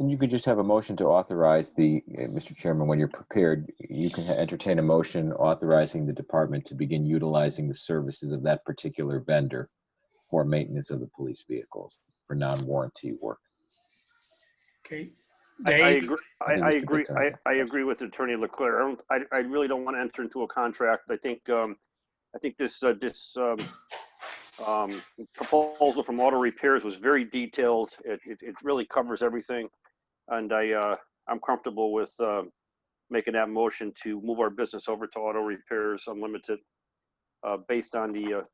and you could just have a motion to authorize Mr. Chairman, when you're prepared, you can entertain a motion authorizing the department to begin utilizing the services of that particular vendor for maintenance of the police vehicles for non-warranty work. Okay. I agree with Attorney Leclerc. I really don't want to enter into a contract. I think this proposal from Auto Repairs was very detailed. It really covers everything, and I'm comfortable with making that motion to move our business over to Auto Repairs Unlimited. based on the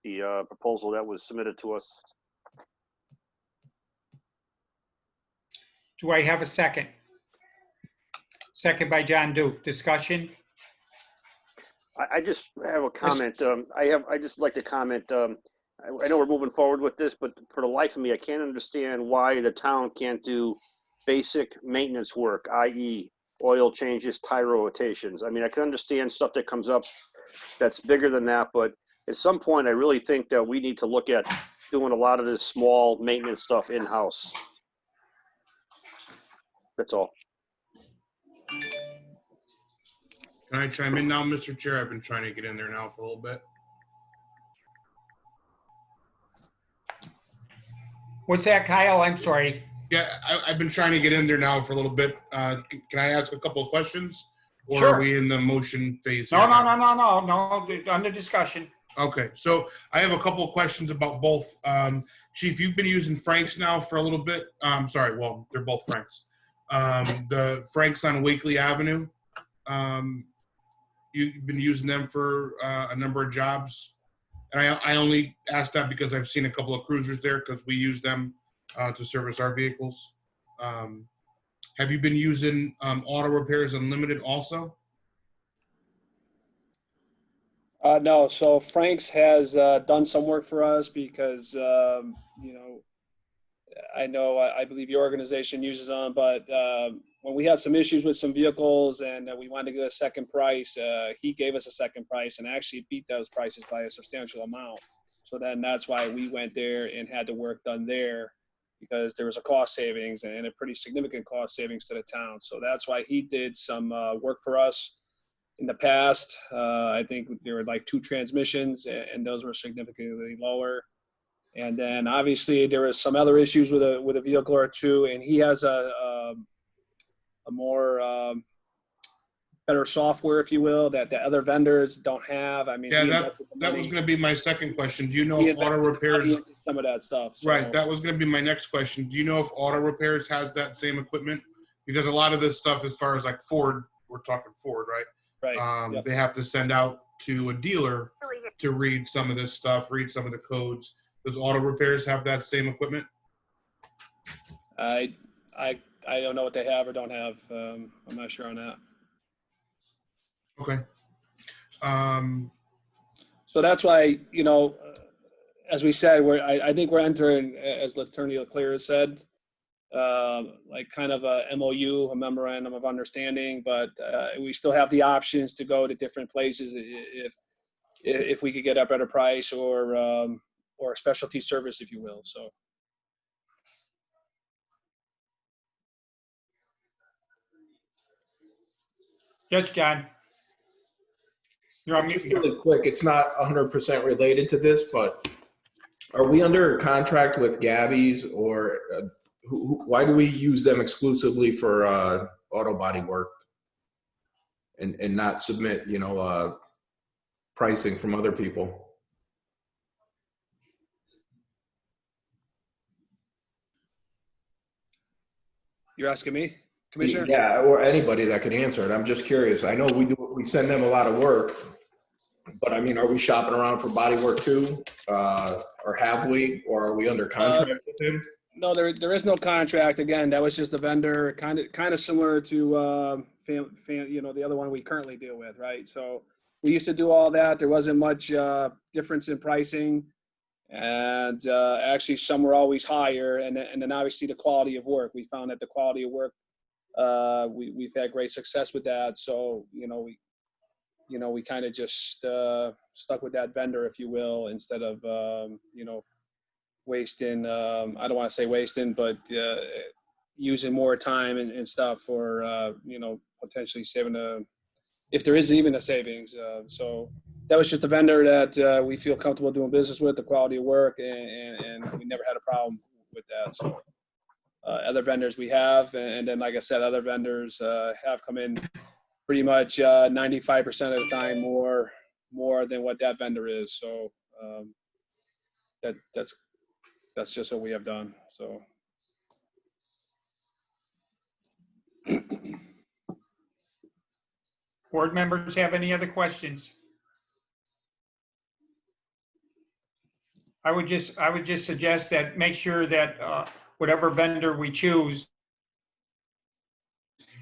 proposal that was submitted to us. Do I have a second? Second by John Duke. Discussion? I just have a comment. I just like to comment. I know we're moving forward with this, but for the life of me, I can't understand why the town can't do basic maintenance work, i.e. oil changes, tire rotations. I mean, I can understand stuff that comes up that's bigger than that, but at some point, I really think that we need to look at doing a lot of this small maintenance stuff in-house. That's all. Can I chime in now, Mr. Chair? I've been trying to get in there now for a little bit. What's that, Kyle? I'm sorry. Yeah, I've been trying to get in there now for a little bit. Can I ask a couple of questions? Or Sure. are we in the motion phase? No, here no, now? no, under discussion. Okay, so I have a couple of questions about both. Chief, you've been using Frank's now for a little bit. Sorry, well, they're both Frank's. The Frank's on Wakely Avenue. You've been using them for a number of jobs. And I only asked that because I've seen a couple of cruisers there because we use them to service our vehicles. Have you been using Auto Repairs Unlimited also? No, so Frank's has done some work for us because, you know, I believe your organization uses them, but when we had some issues with some vehicles and we wanted to get a second price, he gave us a second price and actually beat those prices by a substantial amount. So then that's why we went there and had the work done there, because there was a cost savings and a pretty significant cost savings to the town. So that's why he did some work for us. In the past, I think there were like 2 transmissions and those were significantly lower. And then obviously there was some other issues with a vehicle or 2, and he has a more better software, if you will, that the other vendors don't have. I mean, Yeah, that was going to be my second question. Do you know if Auto Repairs, some of that stuff? So. Right, that was going to be my next question. Do you know if Auto Repairs has that same equipment? Because a lot of this stuff, as far as like Ford, we're talking Ford, right? Right. Yep. They have to send out to a dealer to read some of this stuff, read some of the codes. Does Auto Repairs have that same equipment? I don't know what they have or don't have. I'm not sure on that. Okay. So that's why, you know, as we said, I think we're entering, as Attorney Leclerc has said, like kind of a MOU, a memorandum of understanding, but we still have the options to go to different places if we could get a better price or a specialty service, if you will. So. Yes, John. You're on Just mute. really quick, it's not 100% related to this, but are we under contract with Gabby's, or why do we use them exclusively for auto body work and not submit, you know, pricing from other people? You're asking me, Commissioner? Yeah, or anybody that could answer it. I'm just curious. I know we send them a lot of work, but I mean, are we shopping around for body work too? Or have we, or are we under contract with them? No, there is no contract. Again, that was just the vendor, kind of similar to you know, the other one we currently deal with, right? So we used to do all that. There wasn't much difference in pricing, and actually some were always higher. And then obviously the quality of work. We found that the quality of work, we've had great success with that. So we kind of just stuck with that vendor, if you will, instead of you know, wasting, I don't want to say wasting, but using more time and stuff for, you know, potentially saving if there is even a savings. So that was just a vendor that we feel comfortable doing business with, the quality of work, and we never had a problem with that. So other vendors we have, and then, like I said, other vendors have come in pretty much 95% of the time more than what that vendor is. So that's just what we have done. So. Board members have any other questions? I would just suggest that make sure that whatever vendor we choose,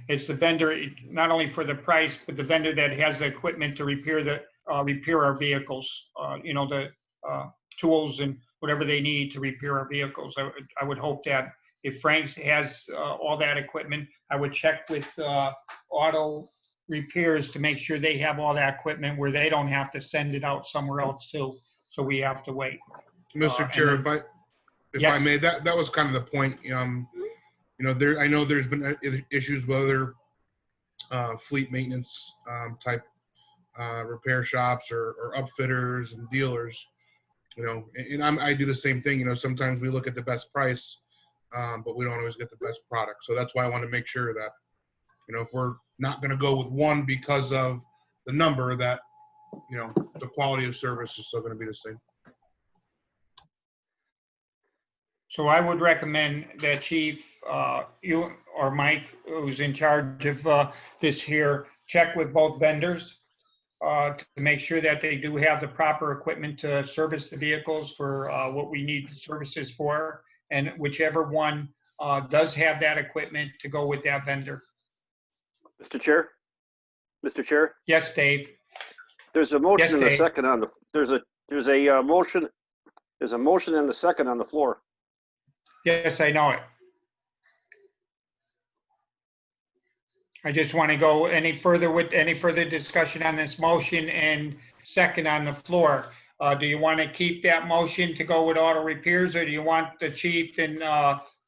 it's the vendor, not only for the price, but the vendor that has the equipment to repair our vehicles, the tools and whatever they need to repair our vehicles. I would hope that if Frank's has all that equipment, I would check with auto repairs to make sure they have all that equipment where they don't have to send it out somewhere else too, so we have to wait. Mr. Chair, if I Yes. may, that was kind of the point. I know there's been issues with other fleet maintenance type repair shops or upfitters and dealers. And I do the same thing. Sometimes we look at the best price, but we don't always get the best product. So that's why I want to make sure that, if we're not going to go with one because of the number, that, the quality of service is still going to be the same. So I would recommend that Chief, you or Mike, who's in charge of this here, check with both vendors to make sure that they do have the proper equipment to service the vehicles for what we need the services for, and whichever one does have that equipment to go with that vendor. Mr. Chair? Mr. Chair? Yes, Dave. There's a motion Yes, and a Dave. second on the, there's a motion and a second on the floor. Yes, I know it. I just want to go any further discussion on this motion and second on the floor. Do you want to keep that motion to go with auto repairs, or do you want the chief and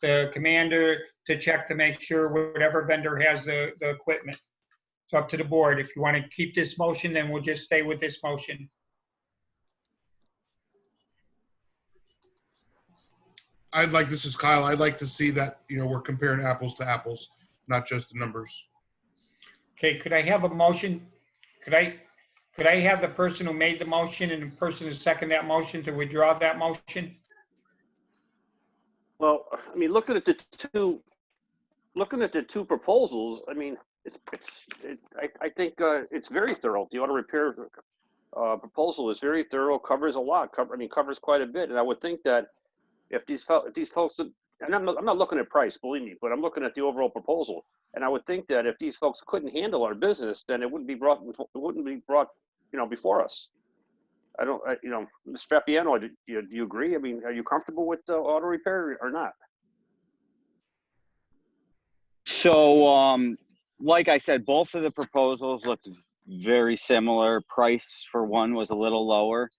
the commander to check to make sure whatever vendor has the equipment? It's up to the board. If you want to keep this motion, then we'll just stay with this motion. This is Kyle. I'd like to see that, we're comparing apples to apples, not just the numbers. Okay, could I have a motion? Could I have the person who made the motion and the person who seconded that motion to withdraw that motion? Well, I mean, looking at the two proposals, I mean, I think it's very thorough. The auto repair proposal is very thorough, covers a lot, covers quite a bit. And I would think that if these folks, and I'm not looking at price, believe me, but I'm looking at the overall proposal. And I would think that if these folks couldn't handle our business, then it wouldn't be brought, before us. Ms. Frappiano, do you agree? I mean, are you comfortable with auto repair or not? So, like I said, both of the proposals looked very similar. Price for one was a little lower.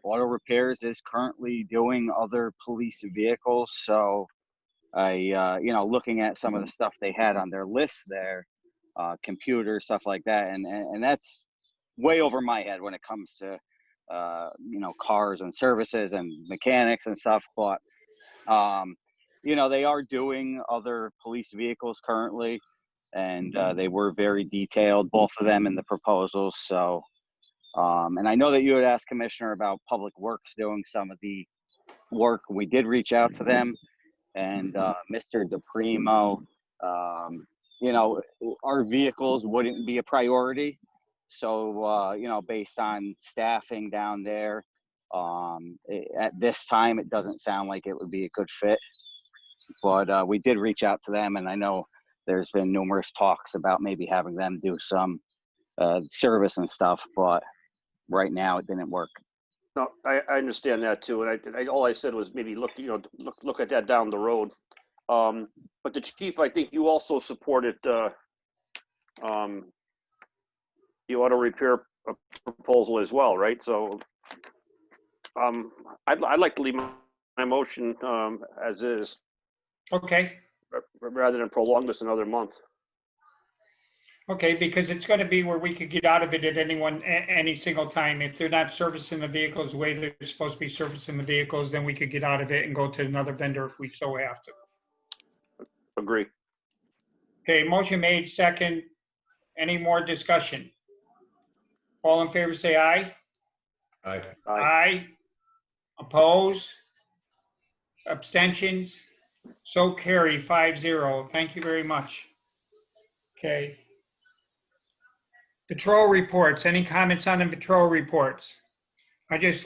Auto repairs is currently doing other police vehicles. So looking at some of the stuff they had on their list there, computers, stuff like that. And that's way over my head when it comes to, cars and services and mechanics and stuff. But, they are doing other police vehicles currently, and they were very detailed, both of them in the proposals. So, and I know that you had asked Commissioner about Public Works doing some of the work. We did reach out to them, and Mr. DePrimo, our vehicles wouldn't be a priority. So, based on staffing down there, at this time, it doesn't sound like it would be a good fit. But we did reach out to them, and I know there's been numerous talks about maybe having them do some service and stuff, but right now it didn't work. No, I understand that too. And all I said was maybe look at that down the road. But the chief, I think you also supported the auto repair proposal as well, right? So I'd like to leave my motion as is. Okay. Rather than prolong this another month. Okay, because it's going to be where we could get out of it at any single time. If they're not servicing the vehicles the way they're supposed to be servicing the vehicles, then we could get out of it and go to another vendor if we so have to. Agree. Okay, motion made, second. Any more discussion? All in favor, say aye. Aye. Aye. Oppose? Abstentions? So carry 5-0. Thank you very much. Okay. Patrol reports. Any comments on the patrol reports? I just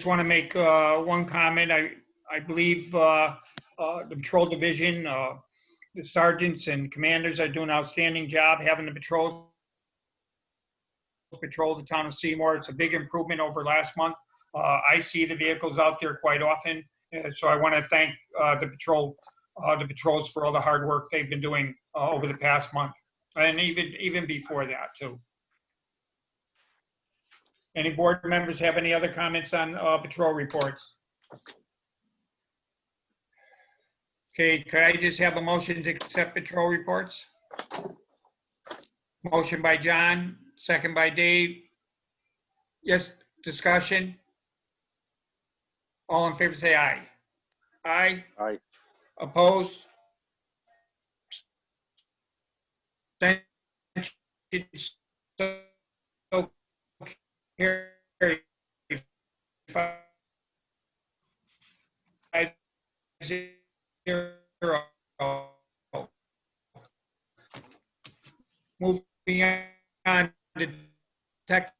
want to make one comment. I believe the patrol division, the sergeants and commanders are doing an outstanding job having the patrol the town of Seymour. It's a big improvement over last month. I see the vehicles out there quite often, so I want to thank the patrols for all the hard work they've been doing over the past month, and even before that too. Any board members have any other comments on patrol reports? Okay, could I just have a motion to accept patrol reports? Motion by John, second by Dave. Yes, discussion? All in favor, say aye. Aye. Aye. Opposed? So carried. 5-0. Moving on to detective.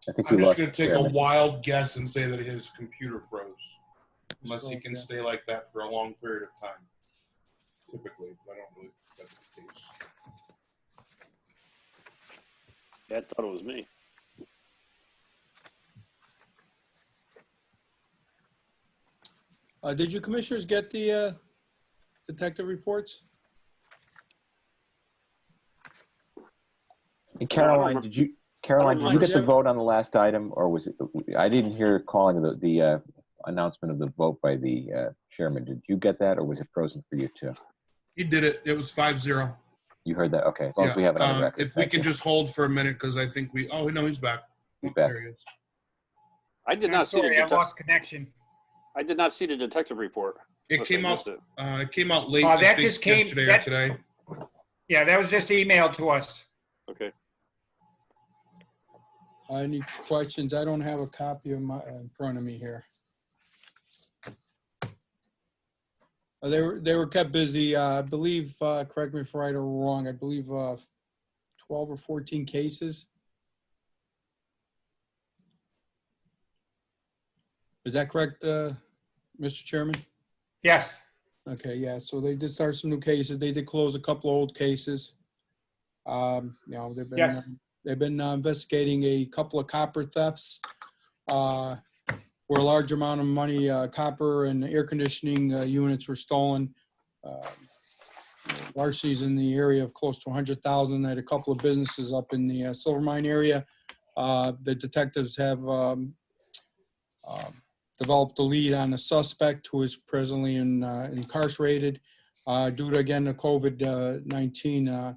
I think I'm we just lost going the to take a chairman. wild guess and say that his computer froze. Unless he Oh, can yeah. stay like that for a long period of time. Typically, I don't believe that's the case. I thought it was me. Did you commissioners get the detective reports? And Caroline, did you get the vote on the last item, or was it? I didn't hear calling the announcement of the vote by the chairman. Did you get that, or was it frozen for you too? He did it. It was 5-0. You heard that? Okay, as long as we have it on the record. If we Thank can you. just hold for a minute, because I think we. Oh no, he's back. He's back. There he is. I did I'm not see the sorry, I lost connection. I did not see the detective report. It Unless came I out. missed it. It came out late. That I think just came- yesterday that- or today. Yeah, that was just emailed to us. Okay. Any questions? I don't have a copy of my in front of me here. They were kept busy. I believe, correct me if I'm right or wrong, I believe 12 or 14 cases. Is that correct, Mr. Chairman? Yes. Okay, yeah, so they did start some new cases. They did close a couple of old cases. You know, Yes. they've been investigating a couple of copper thefts where a large amount of money, copper and air conditioning units were stolen. Larcenies in the area of close to 100,000 at a couple of businesses up in the Silver Mine area. The detectives have developed a lead on a suspect who is presently incarcerated due to, again, the COVID-19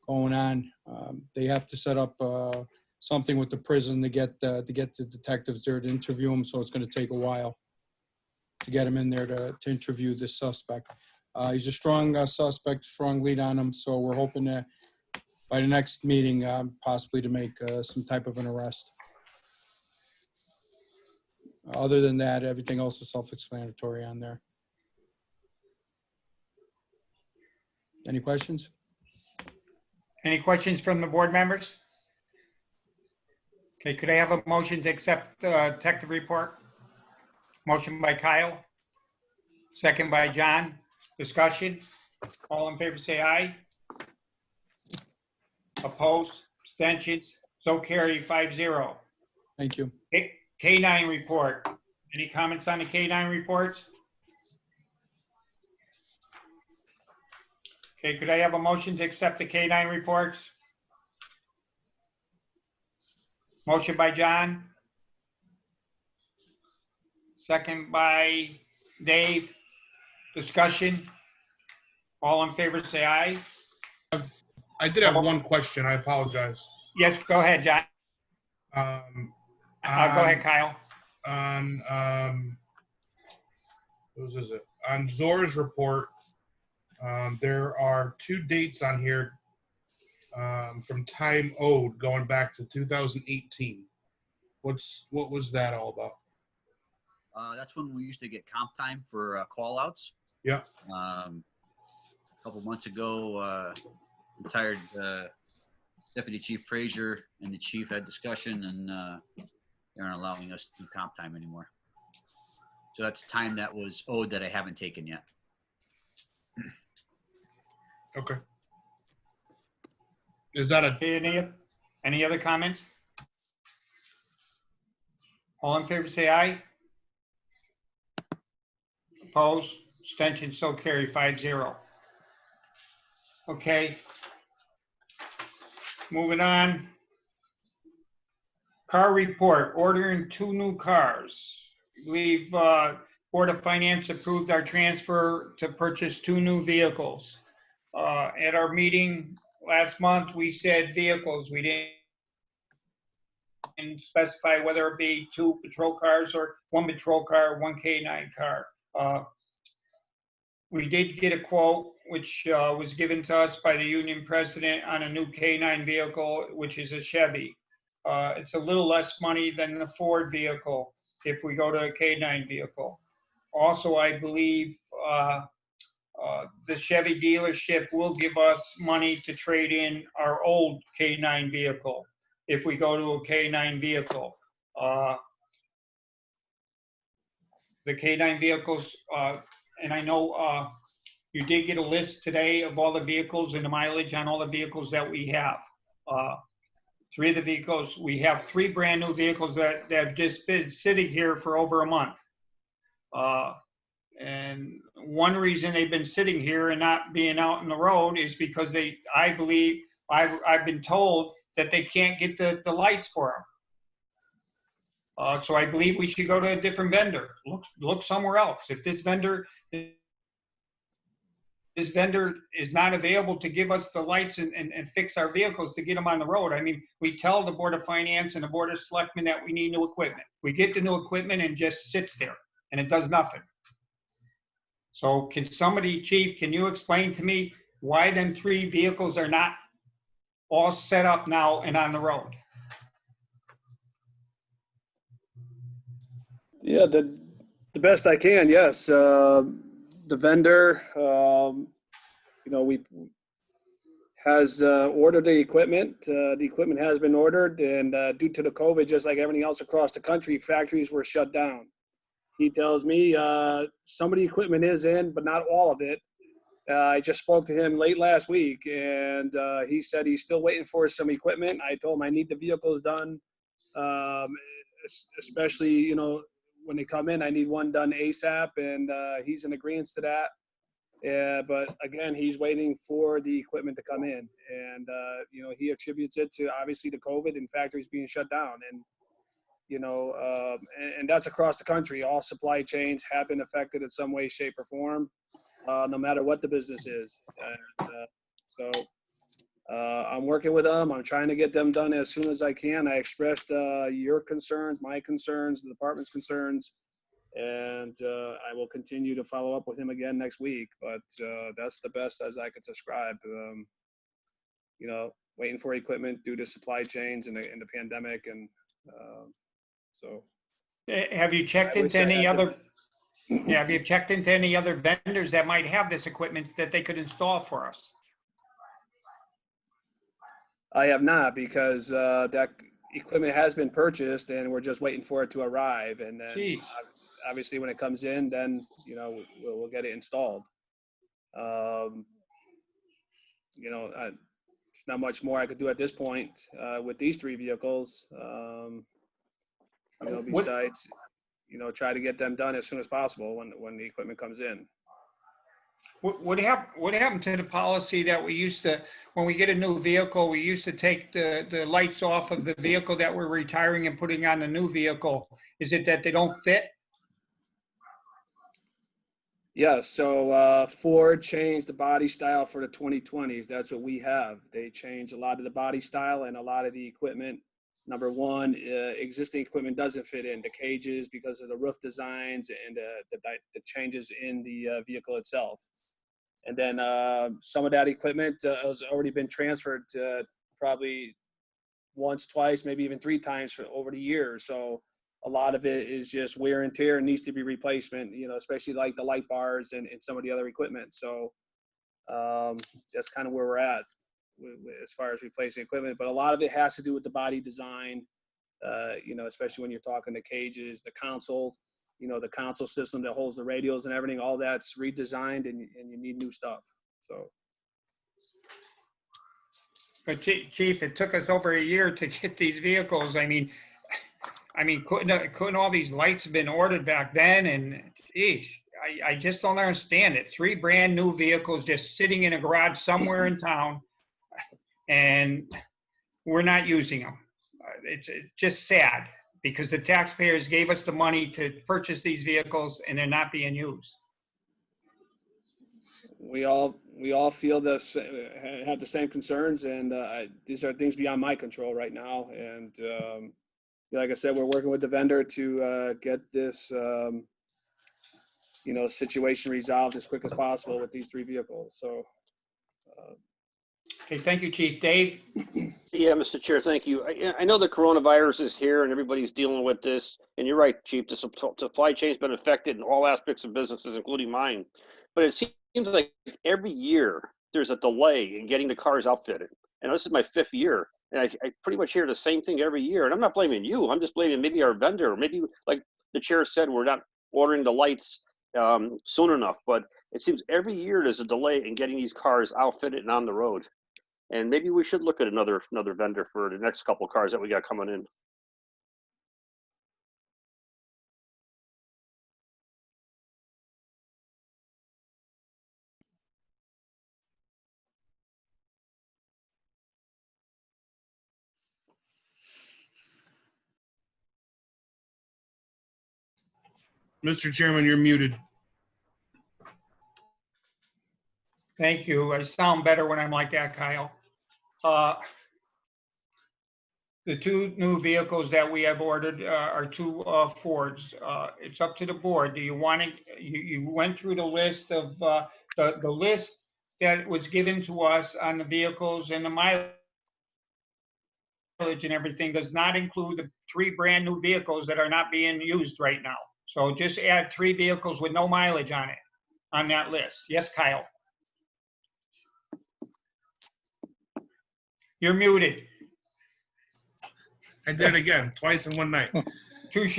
going on. They have to set up something with the prison to get the detectives there to interview him, so it's going to take a while to get him in there to interview this suspect. He's a strong suspect, strong lead on him, so we're hoping that by the next meeting, possibly to make some type of an arrest. Other than that, everything else is self-explanatory on there. Any questions? Any questions from the board members? Okay, could I have a motion to accept the detective report? Motion by Kyle, second by John. Discussion? All in favor, say aye. Opposed? Abstentions? So carry 5-0. Thank you. K-9 report. Any comments on the K-9 reports? Okay, could I have a motion to accept the K-9 reports? Motion by John. Second by Dave. Discussion? All in favor, say aye. I did have one question. I apologize. Yes, go ahead, John. Go ahead, Kyle. On what is it? On Zora's report, there are two dates on here. from time owed going back to 2018. What was that all about? That's when we used to get comp time for call outs. Yeah. A couple months ago, retired Deputy Chief Frazier and the chief had discussion, and they aren't allowing us to do comp time anymore. So that's time that was owed that I haven't taken yet. Okay. Is that a Okay, any other comments? All in favor, say aye. Opposed? Abstention, so carry 5-0. Okay. Moving on. Car report, ordering 2 new cars. I believe Board of Finance approved our transfer to purchase 2 new vehicles. At our meeting last month, we said vehicles. We didn't specify whether it be 2 patrol cars or 1 patrol car, 1 K9 car. We did get a quote, which was given to us by the union president on a new K9 vehicle, which is a Chevy. It's a little less money than the Ford vehicle if we go to a K9 vehicle. Also, I believe the Chevy dealership will give us money to trade in our old K9 vehicle if we go to a K9 vehicle. The K9 vehicles, and I know you did get a list today of all the vehicles and the mileage on all the vehicles that we have. 3 of the vehicles, we have 3 brand new vehicles that have just been sitting here for over a month. And one reason they've been sitting here and not being out on the road is because I believe, I've been told that they can't get the lights for them. So I believe we should go to a different vendor. Look somewhere else. If this vendor is not available to give us the lights and fix our vehicles to get them on the road. I mean, we tell the Board of Finance and the Board of Selectmen that we need new equipment. We get the new equipment and just sits there and it does nothing. So can somebody, Chief, can you explain to me why them 3 vehicles are not all set up now and on the road? Yeah, the best I can, yes. The vendor, we has ordered the equipment. The equipment has been ordered, and due to the COVID, just like everything else across the country, factories were shut down. He tells me some of the equipment is in, but not all of it. I just spoke to him late last week, and he said he's still waiting for some equipment. I told him I need the vehicles done, especially, when they come in, I need one done ASAP, and he's in agreement to that. But again, he's waiting for the equipment to come in, and he attributes it to obviously the COVID and factories being shut down, and and that's across the country. All supply chains have been affected in some way, shape, or form, no matter what the business is. So I'm working with them. I'm trying to get them done as soon as I can. I expressed your concerns, my concerns, the department's concerns, and I will continue to follow up with him again next week. But that's the best as I could describe. Waiting for equipment due to supply chains and the pandemic, and so. Have you checked into any other? Yeah, have you checked into any other vendors that might have this equipment that they could install for us? I have not, because that equipment has been purchased and we're just waiting for it to arrive. And then obviously when it comes in, then, we'll get it installed. There's not much more I could do at this point with these 3 vehicles, besides, try to get them done as soon as possible when the equipment comes in. What happened to the policy that we used to, when we get a new vehicle, we used to take the lights off of the vehicle that we're retiring and putting on the new vehicle? Is it that they don't fit? Yeah, so Ford changed the body style for the 2020s. That's what we have. They changed a lot of the body style and a lot of the equipment. Number one, existing equipment doesn't fit in the cages because of the roof designs and the changes in the vehicle itself. And then some of that equipment has already been transferred to probably once, twice, maybe even 3 times over the years. So a lot of it is just wear and tear and needs to be replacement, especially like the light bars and some of the other equipment. So that's kind of where we're at as far as replacing equipment. But a lot of it has to do with the body design, especially when you're talking the cages, the console, the console system that holds the radios and everything, all that's redesigned and you need new stuff. So. But Chief, it took us over a year to get these vehicles. I mean, couldn't all these lights have been ordered back then? And geez, I just don't understand it. 3 brand new vehicles just sitting in a garage somewhere in town, and we're not using them. It's just sad because the taxpayers gave us the money to purchase these vehicles and they're not being used. We all feel this, have the same concerns, and these are things beyond my control right now. And like I said, we're working with the vendor to get this, situation resolved as quick as possible with these 3 vehicles. So. Okay, thank you, Chief. Dave? Yeah, Mr. Chair, thank you. I know the coronavirus is here and everybody's dealing with this. And you're right, Chief, the supply chain's been affected in all aspects of businesses, including mine. But it seems like every year there's a delay in getting the cars outfitted. And this is my 5th year. And I pretty much hear the same thing every year. And I'm not blaming you. I'm just blaming maybe our vendor. Or maybe, like the chair said, we're not ordering the lights soon enough. But it seems every year there's a delay in getting these cars outfitted and on the road. And maybe we should look at another vendor for the next couple of cars that we got coming in. Mr. Chairman, you're muted. Thank you. I sound better when I'm like that, Kyle. The 2 new vehicles that we have ordered are 2 Fords. It's up to the board. Do you want to, you went through the list of the list that was given to us on the vehicles and the mileage and everything does not include the 3 brand new vehicles that are not being used right now. So just add 3 vehicles with no mileage on it, on that list. Yes, Kyle? You're muted. I did it again, twice in one night. Touche.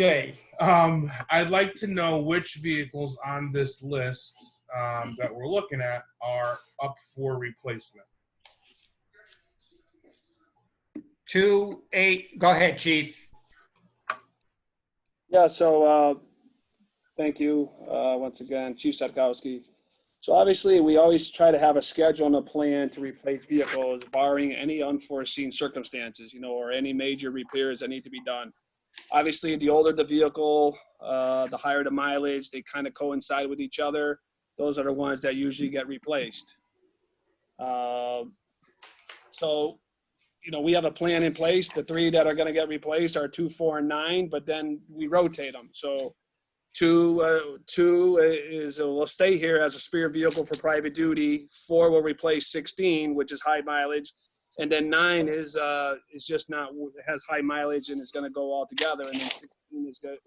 I'd like to know which vehicles on this list that we're looking at are up for replacement. 2, 8, go ahead, Chief. Yeah, so thank you once again, Chief Satkowski. So obviously, we always try to have a schedule and a plan to replace vehicles, barring any unforeseen circumstances, or any major repairs that need to be done. Obviously, the older the vehicle, the higher the mileage, they kind of coincide with each other. Those are the ones that usually get replaced. So, we have a plan in place. The 3 that are going to get replaced are 2, 4, and 9, but then we rotate them. So 2 will stay here as a spare vehicle for private duty. 4 will replace 16, which is high mileage, and then 9 is just not, has high mileage and is going to go all together. And then 16 is going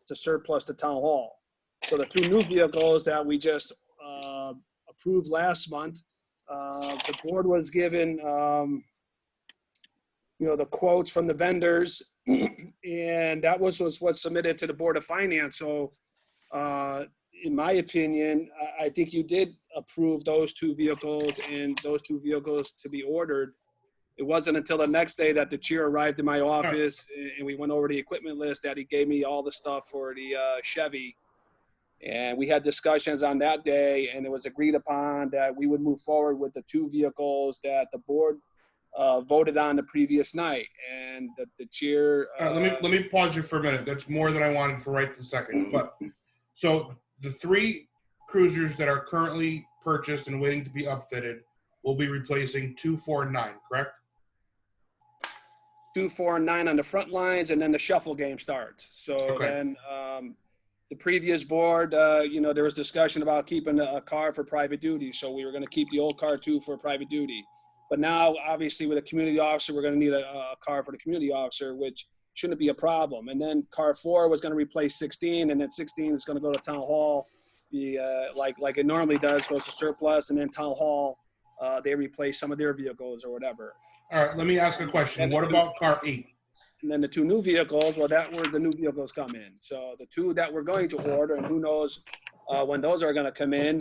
to surplus to town hall. So the 2 new vehicles that we just approved last month, the board was given the quotes from the vendors, and that was what's submitted to the Board of Finance. So in my opinion, I think you did approve those 2 vehicles and those 2 vehicles to be ordered. It wasn't until the next day that the chair arrived in my office and we went over the equipment list that he gave me all the stuff for the Chevy. And we had discussions on that day, and it was agreed upon that we would move forward with the 2 vehicles that the board voted on the previous night. And the chair. Let me pause you for a minute. That's more than I wanted for right this second. But so the 3 cruisers that are currently purchased and waiting to be upfitted will be replacing 2, 4, and 9, correct? 2, 4, and 9 on the front lines, and then the shuffle game starts. So then the previous board, there was discussion about keeping a car for private duty. So we were going to keep the old car 2 for private duty. But now, obviously, with a community officer, we're going to need a car for the community officer, which shouldn't be a problem. And then car 4 was going to replace 16, and then 16 is going to go to town hall, like it normally does, goes to surplus, and then town hall, they replace some of their vehicles or whatever. All right, let me ask a question. And What about car 8? And then the 2 new vehicles, well, that's where the new vehicles come in. So the 2 that we're going to order, and who knows when those are going to come in.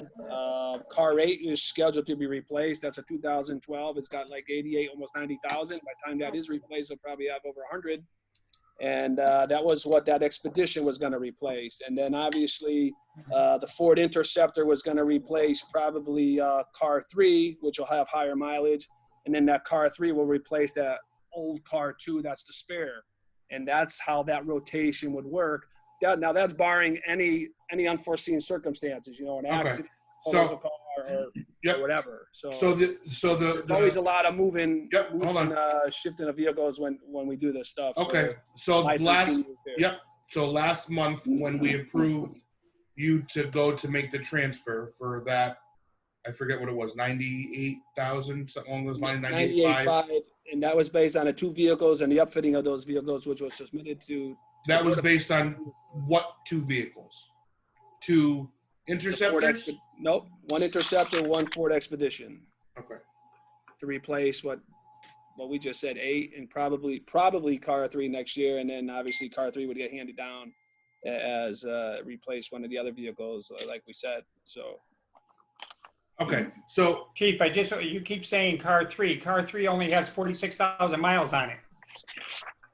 Car 8 is scheduled to be replaced. That's a 2012. It's got like 88, almost 90,000. By the time that is replaced, it'll probably have over 100. And that was what that Expedition was going to replace. And then obviously the Ford Interceptor was going to replace probably car 3, which will have higher mileage. And then that car 3 will replace that old car 2, that's the spare. And that's how that rotation would work. Now that's barring any unforeseen circumstances, an accident, So- a car, or Yep. whatever. There's always a lot of moving, hold on. shifting of vehicles when we do this stuff. Okay, so my last 13 years there. So last month when we approved you to go to make the transfer for that, I forget what it was, 98,000, something along those lines, 98.5. 98.5, and that was based on the 2 vehicles and the upfitting of those vehicles, which was submitted to. That was based on what 2 vehicles? 2 Interceptors? Nope, 1 Interceptor, 1 Ford Expedition. Okay. To replace what we just said, 8, and probably car 3 next year, and then obviously car 3 would get handed down as replace one of the other vehicles, like we said. So. Okay, so Chief, you keep saying car 3. Car 3 only has 46,000 miles on it.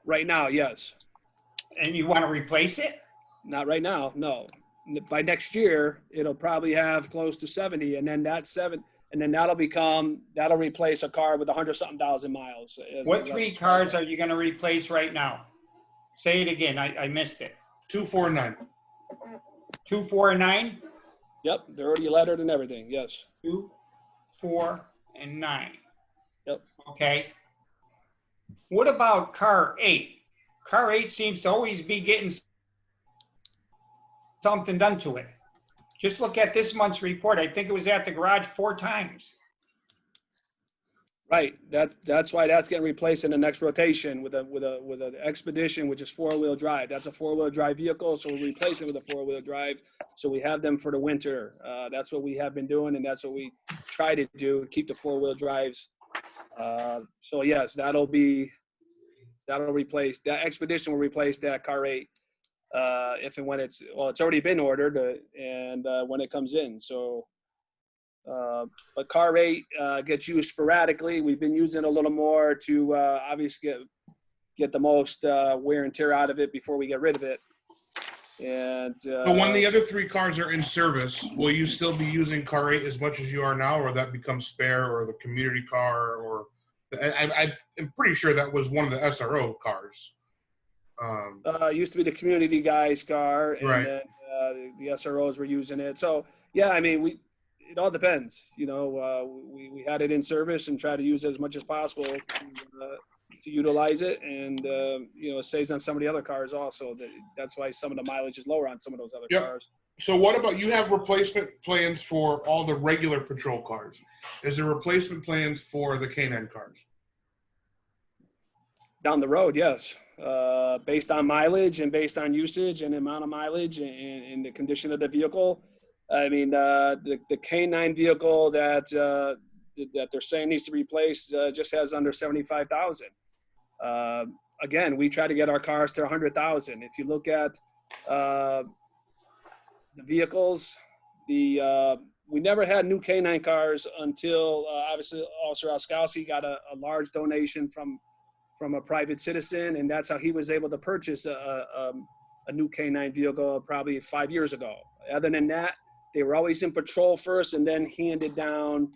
Right now, yes. And you want to replace it? Not right now, no. By next year, it'll probably have close to 70, and then that'll replace a car with 100-something thousand miles. What 3 cars are you going to replace right now? Say it again. I missed it. 2, 4, and 9. 2, 4, and 9? Yep, they're already lettered and everything, yes. 2, 4, and 9. Yep. Okay. What about car 8? Car 8 seems to always be getting something done to it. Just look at this month's report. I think it was at the garage 4 times. Right. That's why that's getting replaced in the next rotation with an Expedition, which is 4-wheel drive. That's a 4-wheel drive vehicle, so we're replacing it with a 4-wheel drive. So we have them for the winter. That's what we have been doing, and that's what we try to do, keep the 4-wheel drives. So yes, that'll replace that Expedition will replace that car 8 if and when it's already been ordered and when it comes in. So. But car 8 gets used sporadically. We've been using it a little more to obviously get the most wear and tear out of it before we get rid of it. And so when the other 3 cars are in service, will you still be using car 8 as much as you are now, or that becomes spare, or the community car, or I'm pretty sure that was one of the SRO cars. Used to be the community guy's car, and right. then the SROs were using it. So yeah, I mean it all depends. We had it in service and try to use it as much as possible to utilize it, and it saves on some of the other cars also. That's why some of the mileage is lower on some of those other cars. So what about, you have replacement plans for all the regular patrol cars? Is there replacement plans for the K9 cars? Down the road, yes. Based on mileage and based on usage and the amount of mileage and the condition of the vehicle. I mean, the K9 vehicle that they're saying needs to be replaced just has under 75,000. Again, we try to get our cars to 100,000. If you look at the vehicles, we never had new K9 cars until obviously Officer Oskowski got a large donation from a private citizen, and that's how he was able to purchase a new K9 vehicle probably 5 years ago. Other than that, they were always in patrol first and then handed down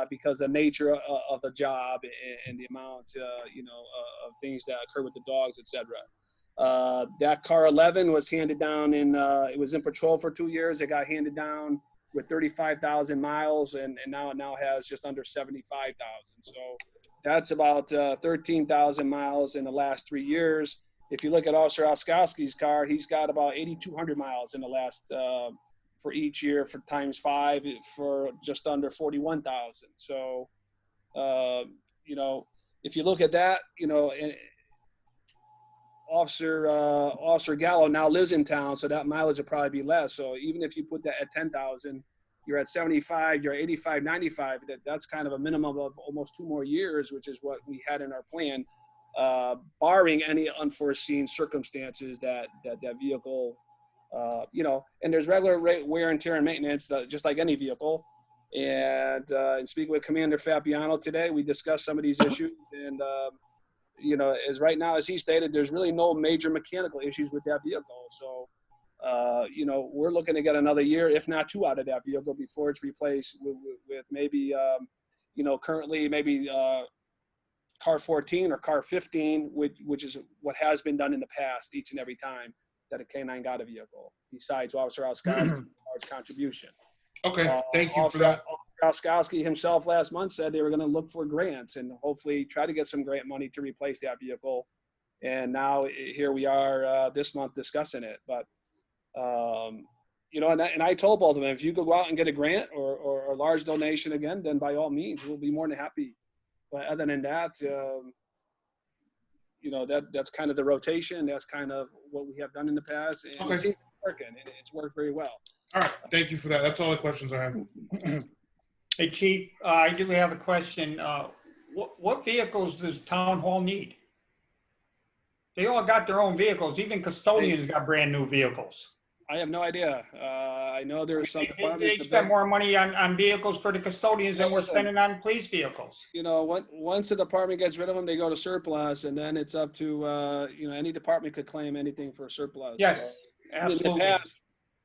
because of the nature of the job and the amount, of things that occur with the dogs, etc. That car 11 was handed down it was in patrol for 2 years. It got handed down with 35,000 miles and now it has just under 75,000. So that's about 13,000 miles in the last 3 years. If you look at Officer Oskowski's car, he's got about 8,200 miles in the last for each year for times 5 for just under 41,000. So You know, if you look at that, you know, Officer Gallo now lives in town, so that mileage will probably be less. So even if you put that at 10,000, you're at 75, you're 85, 95. That's kind of a minimum of almost 2 more years, which is what we had in our plan, barring any unforeseen circumstances that vehicle, you know. And there's regular wear and tear and maintenance, just like any vehicle. And in speaking with Commander Fabiano today, we discussed some of these issues. And you know, as right now, as he stated, there's really no major mechanical issues with that vehicle. So, you know, we're looking to get another year, if not 2, out of that vehicle before it's replaced with maybe, you know, currently maybe car 14 or car 15, which is what has been done in the past each and every time that a K-9 got a vehicle, besides Officer Oskowski's large contribution. Okay, thank you for that. Oskowski himself last month said they were going to look for grants and hopefully try to get some grant money to replace that vehicle. And now here we are this month discussing it. But, you know, and I told both of them, if you could go out and get a grant or a large donation again, then by all means, we'll be more than happy. But other than that, you know, that's kind of the rotation. That's kind of what we have done in the past. And Okay. it seems to be working. It's worked very well. All right, thank you for that. That's all the questions I have. Hey, Chief, I do have a question. What vehicles does Town Hall need? They all got their own vehicles. Even custodians got brand new vehicles. I have no idea. I know there's some departments. They spend more money on vehicles for the custodians than we're spending on police vehicles. You know, once the department gets rid of them, they go to surplus, and then it's up to, you know, any department could claim anything for surplus. Yes, So, absolutely.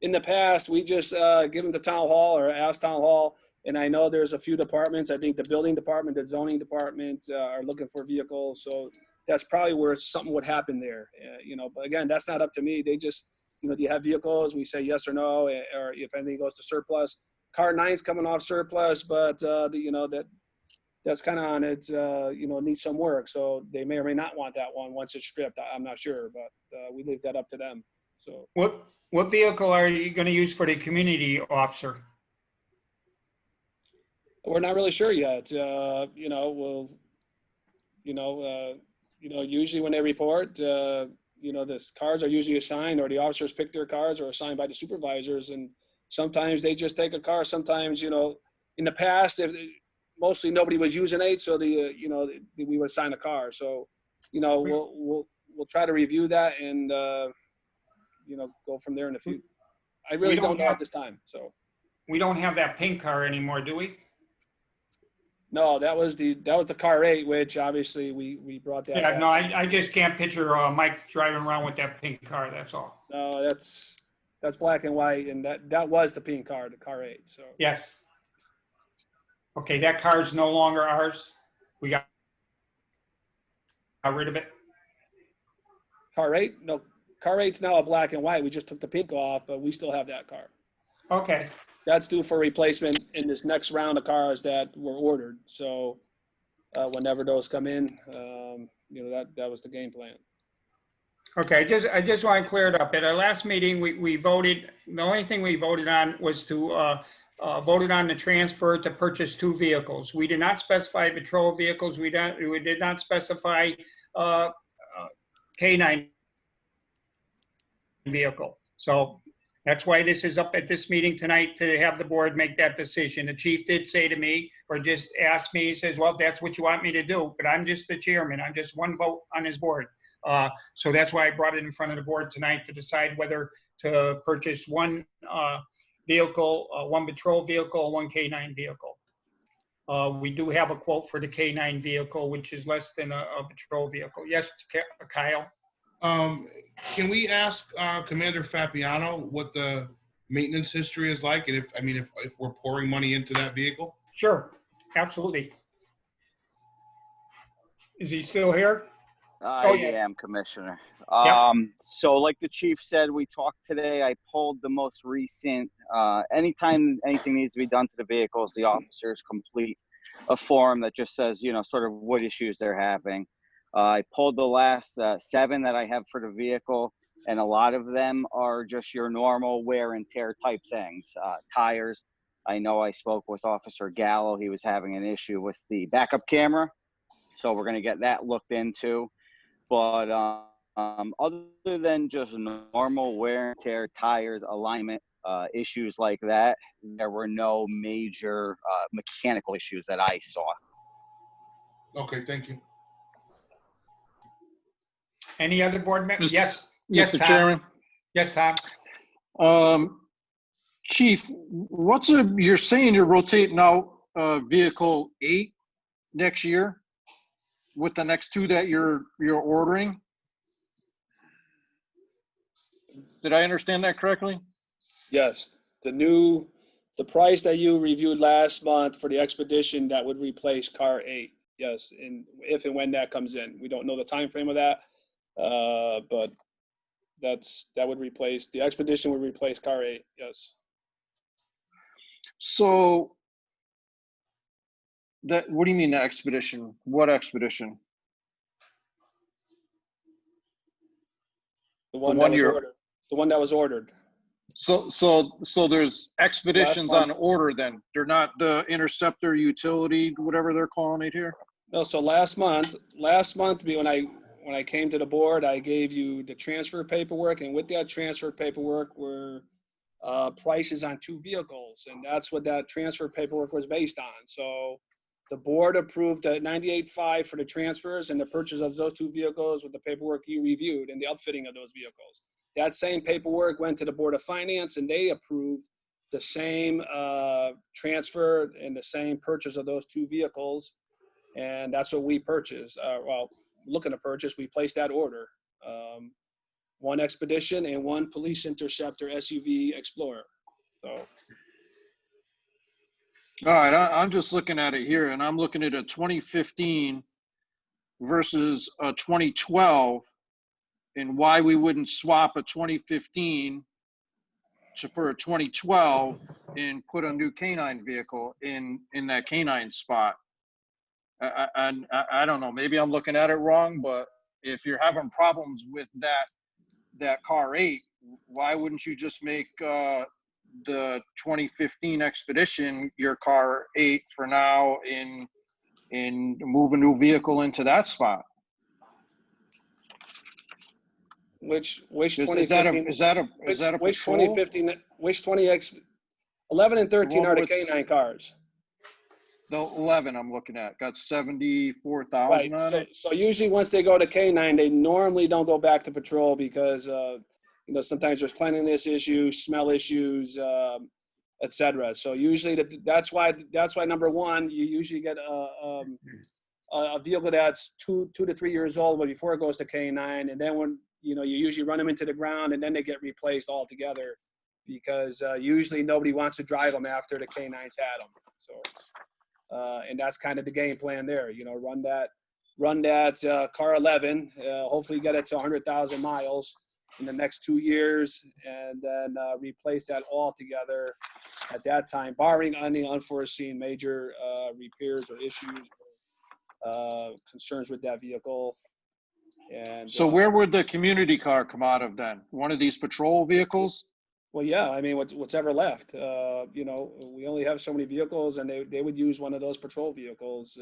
in the past, we just give them to Town Hall or ask Town Hall. And I know there's a few departments. I think the building department, the zoning department are looking for vehicles. So that's probably where something would happen there. You know, but again, that's not up to me. They just, you know, do you have vehicles? We say yes or no, or if anything goes to surplus. Car 9's coming off surplus, but you know, that's kind of on its, you know, needs some work. So they may or may not want that one once it's stripped. I'm not sure, but we leave that up to them. So what vehicle are you going to use for the community officer? we're not really sure yet. You know, we'll, you know, usually when they report, you know, the cars are usually assigned, or the officers pick their cars or assigned by the supervisors. And sometimes they just take a car. Sometimes, you know, in the past, mostly nobody was using 8, so you know, we would assign a car. So, you know, we'll try to review that and, you know, go from there in the future. I really don't know at this time. So we don't have that pink car anymore, do we? No, that was the car 8, which obviously we brought that. Yeah, no, I just can't picture Mike driving around with that pink car. That's all. No, that's black and white, and that was the pink car, the car 8. So yes. Okay, that car is no longer ours. We got rid of it. Car 8? No, car 8's now a black and white. We just took the pink off, but we still have that car. Okay. That's due for replacement in this next round of cars that were ordered. So whenever those come in, you know, that was the game plan. Okay, I just want to clear it up. At our last meeting, we voted, the only thing we voted on was to voted on the transfer to purchase 2 vehicles. We did not specify patrol vehicles. We did not specify K-9 vehicle. So that's why this is up at this meeting tonight, to have the board make that decision. The chief did say to me, or just asked me, he says, well, if that's what you want me to do, but I'm just the chairman. I'm just one vote on his board. So that's why I brought it in front of the board tonight to decide whether to purchase 1 vehicle, 1 patrol vehicle, 1 K-9 vehicle. We do have a quote for the K-9 vehicle, which is less than a patrol vehicle. Yes, Kyle? Can we ask Commander Fabiano what the maintenance history is like, and if we're pouring money into that vehicle? Sure, absolutely. Is he still here? I yes. am, Commissioner. Yep. So like the chief said, we talked today. I pulled the most recent, anytime anything needs to be done to the vehicles, the officers complete a form that just says, you know, sort of what issues they're having. I pulled the last 7 that I have for the vehicle, and a lot of them are just your normal wear and tear type things, tires. I know I spoke with Officer Gallo. He was having an issue with the backup camera. So we're going to get that looked into. But other than just normal wear and tear, tires, alignment, issues like that, there were no major mechanical issues that I saw. Okay, thank you. Any other board members? Yes. Mr. Tom. Chairman, Yes, Tom. Chief, you're saying you're rotating out vehicle 8 next year with the next 2 that you're ordering? Did I understand that correctly? Yes, the price that you reviewed last month for the Expedition, that would replace car 8. Yes, and if and when that comes in, we don't know the time frame of that, but that would replace, the Expedition would replace car 8. Yes. So what do you mean the Expedition? What Expedition? The one one that was you're- ordered. The one that was ordered. So there's Expeditions Last on month. order then. They're not the Interceptor utility, whatever they're calling it here? No, so last month, when I came to the board, I gave you the transfer paperwork, and with that transfer paperwork were prices on 2 vehicles, and that's what that transfer paperwork was based on. So the board approved a 98.5 for the transfers and the purchase of those 2 vehicles with the paperwork you reviewed and the upfitting of those vehicles. That same paperwork went to the Board of Finance, and they approved the same transfer and the same purchase of those 2 vehicles. And that's what we purchased. Looking to purchase, we placed that order. 1 Expedition and 1 Police Interceptor SUV Explorer. So, All right, I'm just looking at it here, and I'm looking at a 2015 versus a 2012, and why we wouldn't swap a 2015 for a 2012 and put a new canine vehicle in that canine spot. I don't know, maybe I'm looking at it wrong, but if you're having problems with that car 8, why wouldn't you just make the 2015 Expedition your car 8 for now and move a new vehicle into that spot? which Is 2015? that a Which patrol? 2015? Which 11 and 13 are the Well, it's- canine cars. The 11 I'm looking at got 74,000 Right. on it. So usually once they go to canine, they normally don't go back to patrol because sometimes there's cleanliness issues, smell issues, etc. So usually that's why number 1, you usually get a vehicle that's 2 to 3 years old, but before it goes to canine, and then when you usually run them into the ground and then they get replaced altogether because usually nobody wants to drive them after the canines had them. So. And that's kind of the game plan there. Run that car 11. Hopefully, get it to 100,000 miles in the next 2 years, and then replace that altogether at that time, barring any unforeseen major repairs or issues, or concerns with that vehicle. And So where would the community car come out of then? One of these patrol vehicles? well, yeah, I mean, what's ever left. We only have so many vehicles, and they would use one of those patrol vehicles.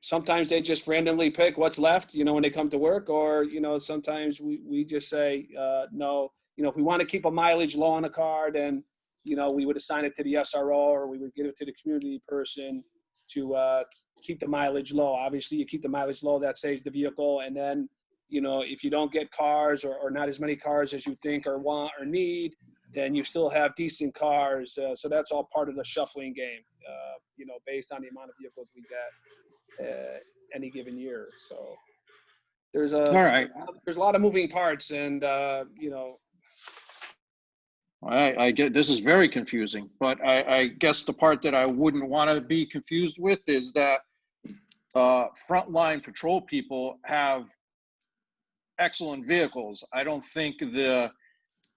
Sometimes they just randomly pick what's left, when they come to work, or, sometimes we just say, no, if we want to keep a mileage low on a car, then, we would assign it to the SRO, or we would give it to the community person to keep the mileage low. Obviously, you keep the mileage low, that saves the vehicle, and then, if you don't get cars or not as many cars as you think or want or need, then you still have decent cars. So that's all part of the shuffling game, based on the amount of vehicles we get any given year. So there's All right. there's a lot of moving parts, and I get, this is very confusing, but I guess the part that I wouldn't want to be confused with is that frontline patrol people have excellent vehicles. I don't think the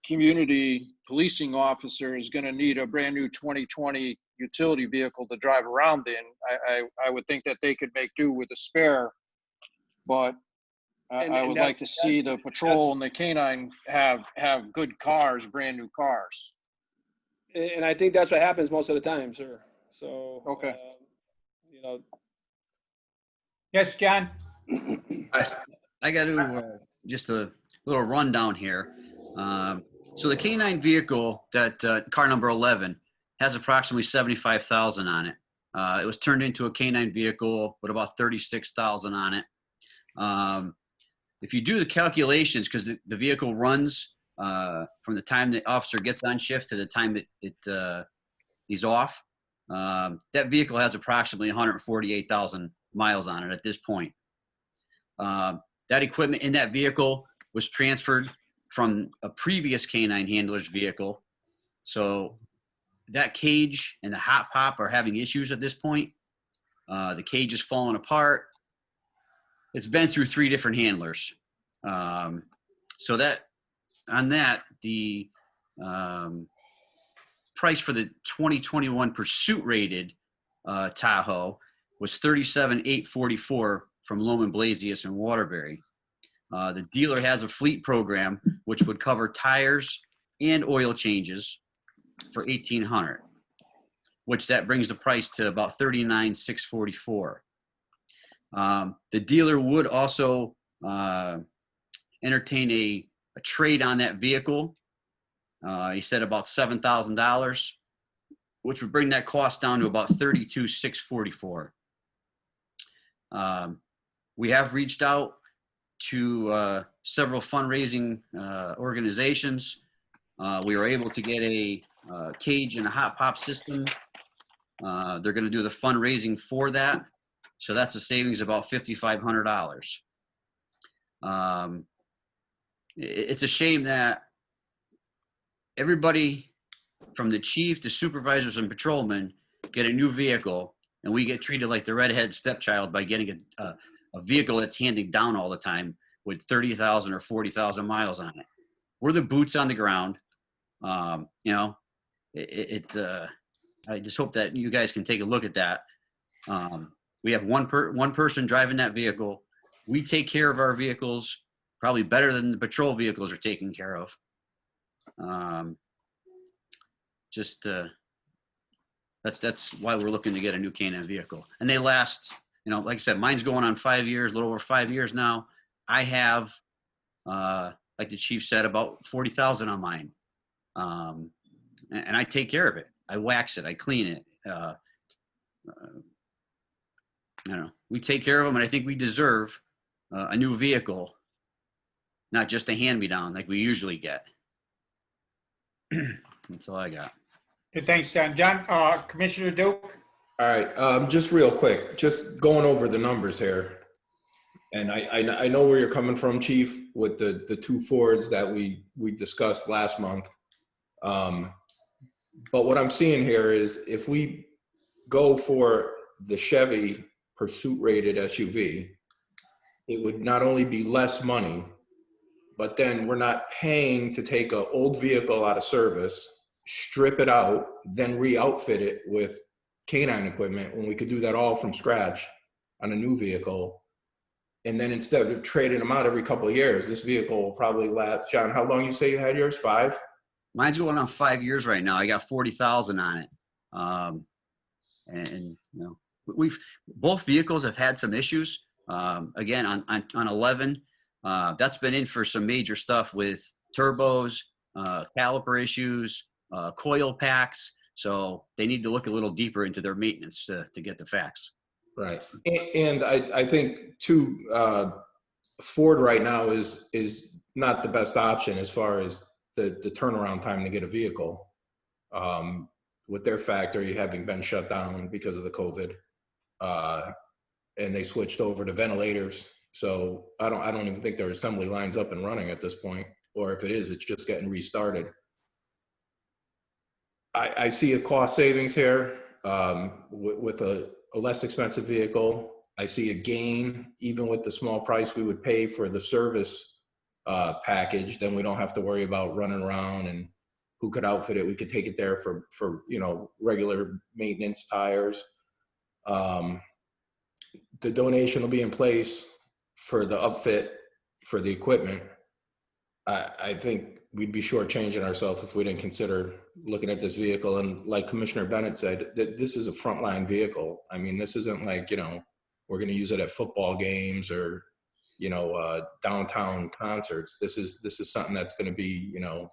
community policing officer is going to need a brand new 2020 utility vehicle to drive around in. I would think that they could make do with a spare, but I would like to see the patrol and the canine have good cars, brand new cars. And I think that's what happens most of the time, sir. So, Okay. you know, Yes, John? I got to just a little rundown here. So the K9 vehicle, that car number 11, has approximately 75,000 on it. It was turned into a K9 vehicle with about 36,000 on it. If you do the calculations, because the vehicle runs from the time the officer gets on shift to the time he's off, that vehicle has approximately 148,000 miles on it at this point. That equipment in that vehicle was transferred from a previous K9 handler's vehicle. So that cage and the hot pop are having issues at this point. The cage is falling apart. It's been through 3 different handlers. So that on that, the price for the 2021 pursuit rated Tahoe was $37,844 from Loman Blasius and Waterbury. The dealer has a fleet program which would cover tires and oil changes for $1,800, which that brings the price to about $39,644. The dealer would also entertain a trade on that vehicle. He said about $7,000, which would bring that cost down to about $32,644. We have reached out to several fundraising organizations. We were able to get a cage and a hot pop system. They're going to do the fundraising for that. So that's a savings of about $5,500. It's a shame that everybody from the chief to supervisors and patrolmen get a new vehicle, and we get treated like the redhead stepchild by getting a vehicle that's handing down all the time with 30,000 or 40,000 miles on it. We're the boots on the ground. I just hope that you guys can take a look at that. We have one person driving that vehicle. We take care of our vehicles probably better than the patrol vehicles are taken care of. That's why we're looking to get a new K9 vehicle. And they last, like I said, mine's going on 5 years, a little over 5 years now. I have, like the chief said, about 40,000 on mine. And I take care of it. I wax it, I clean it. We take care of them, and I think we deserve a new vehicle, not just a hand-me-down like we usually get. That's all I got. Okay, thanks, John. Commissioner Duke? All right, just real quick, just going over the numbers here. And I know where you're coming from, Chief, with the 2 Fords that we discussed last month. But what I'm seeing here is if we go for the Chevy pursuit rated SUV, it would not only be less money, but then we're not paying to take an old vehicle out of service, strip it out, then re-outfit it with K9 equipment when we could do that all from scratch on a new vehicle. And then instead of trading them out every couple of years, this vehicle will probably last. John, how long you say you had yours? 5? Mine's going on 5 years right now. I got 40,000 on it. Both vehicles have had some issues. Again, on 11, that's been in for some major stuff with turbos, caliper issues, coil packs. So they need to look a little deeper into their maintenance to get the facts. Right. And I think too, Ford right now is not the best option as far as the turnaround time to get a vehicle, with their factory having been shut down because of the COVID, and they switched over to ventilators. So I don't even think their assembly line's up and running at this point, or if it is, it's just getting restarted. I see a cost savings here with a less expensive vehicle. I see a gain even with the small price we would pay for the service package. Then we don't have to worry about running around and who could outfit it. We could take it there for regular maintenance, tires. The donation will be in place for the upfit for the equipment. I think we'd be shortchanging ourselves if we didn't consider looking at this vehicle. And like Commissioner Bennett said, this is a frontline vehicle. I mean, this isn't like, you know, we're going to use it at football games or, you know, downtown concerts. This is something that's going to be, you know,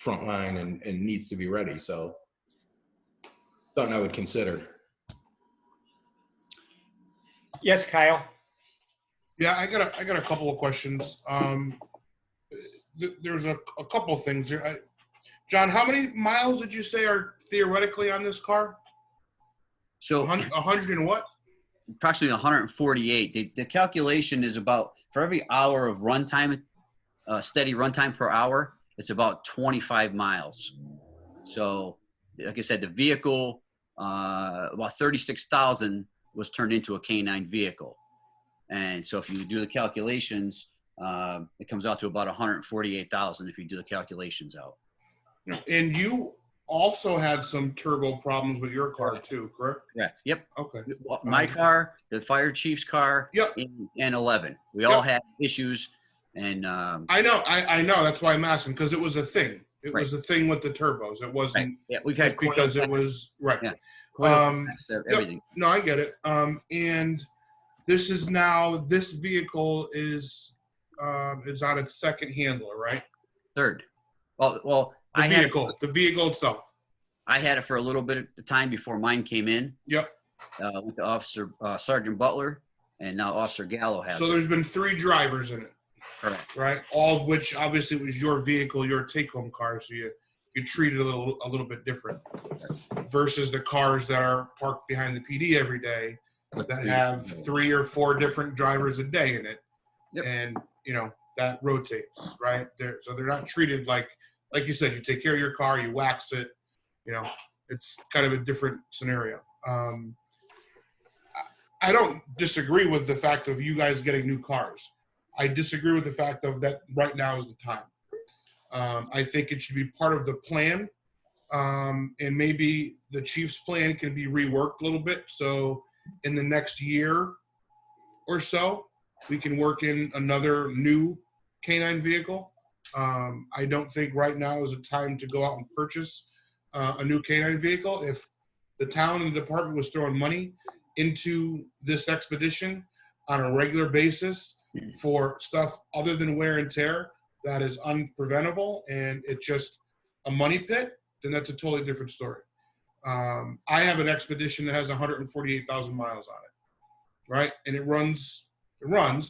frontline and needs to be ready. So something I would consider. Yes, Kyle? Yeah, I got a couple of questions. There's a couple of things here. John, how many miles did you say are theoretically on this car? So 100 and what? approximately 148. The calculation is about, for every hour of runtime, steady runtime per hour, it's about 25 miles. So like I said, the vehicle, about 36,000 was turned into a K9 vehicle. And so if you do the calculations, it comes out to about 148,000 if you do the calculations out. And you also had some turbo problems with your car too, correct? Correct. Yep. Okay. My car, the fire chief's car, Yep. and 11. We all had issues, and I know. That's why I'm asking, because it was a thing. It was a thing with the turbos. It wasn't right. Yeah, we've had because it was right. Yeah. Everything. Yep. No, I get it. And this is now, this vehicle is on its second handler, right? Third. Well, The vehicle itself. I had it for a little bit of time before mine came in. Yep. With the officer, Sergeant Butler, and now Officer Gallo has So it. there's been 3 drivers in it. Correct. Right. All of which obviously was your vehicle, your take-home car. So you treat it a little bit different versus the cars that are parked behind the PD every day that have 3 or 4 different drivers a day in it. Yep. And, you know, that rotates, right? So they're not treated like you said, you take care of your car, you wax it, you know, it's kind of a different scenario. I don't disagree with the fact of you guys getting new cars. I disagree with the fact of that right now is the time. I think it should be part of the plan. And maybe the Chiefs plan can be reworked a little bit. So in the next year or so, we can work in another new K9 vehicle. I don't think right now is a time to go out and purchase a new K9 vehicle. If the town and the department was throwing money into this expedition on a regular basis for stuff other than wear and tear that is unpreventable and it's just a money pit, then that's a totally different story. I have an expedition that has 148,000 miles on it, right? And it runs,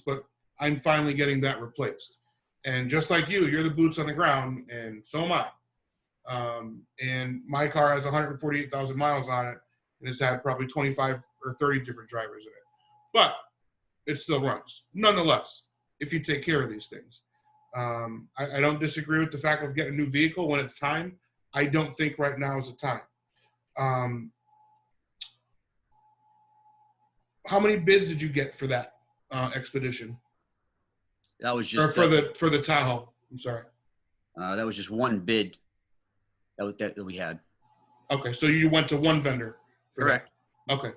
but I'm finally getting that replaced. And just like you're the boots on the ground, and so am I. And my car has 148,000 miles on it, and it's had probably 25 or 30 different drivers in it. But it still runs. Nonetheless, if you take care of these things. I don't disagree with the fact of getting a new vehicle when it's time. I don't think right now is the time. How many bids did you get for that expedition? That was just or for the Tahoe. I'm sorry. That was just one bid that we had. Okay, so you went to one vendor. Correct. That. Okay.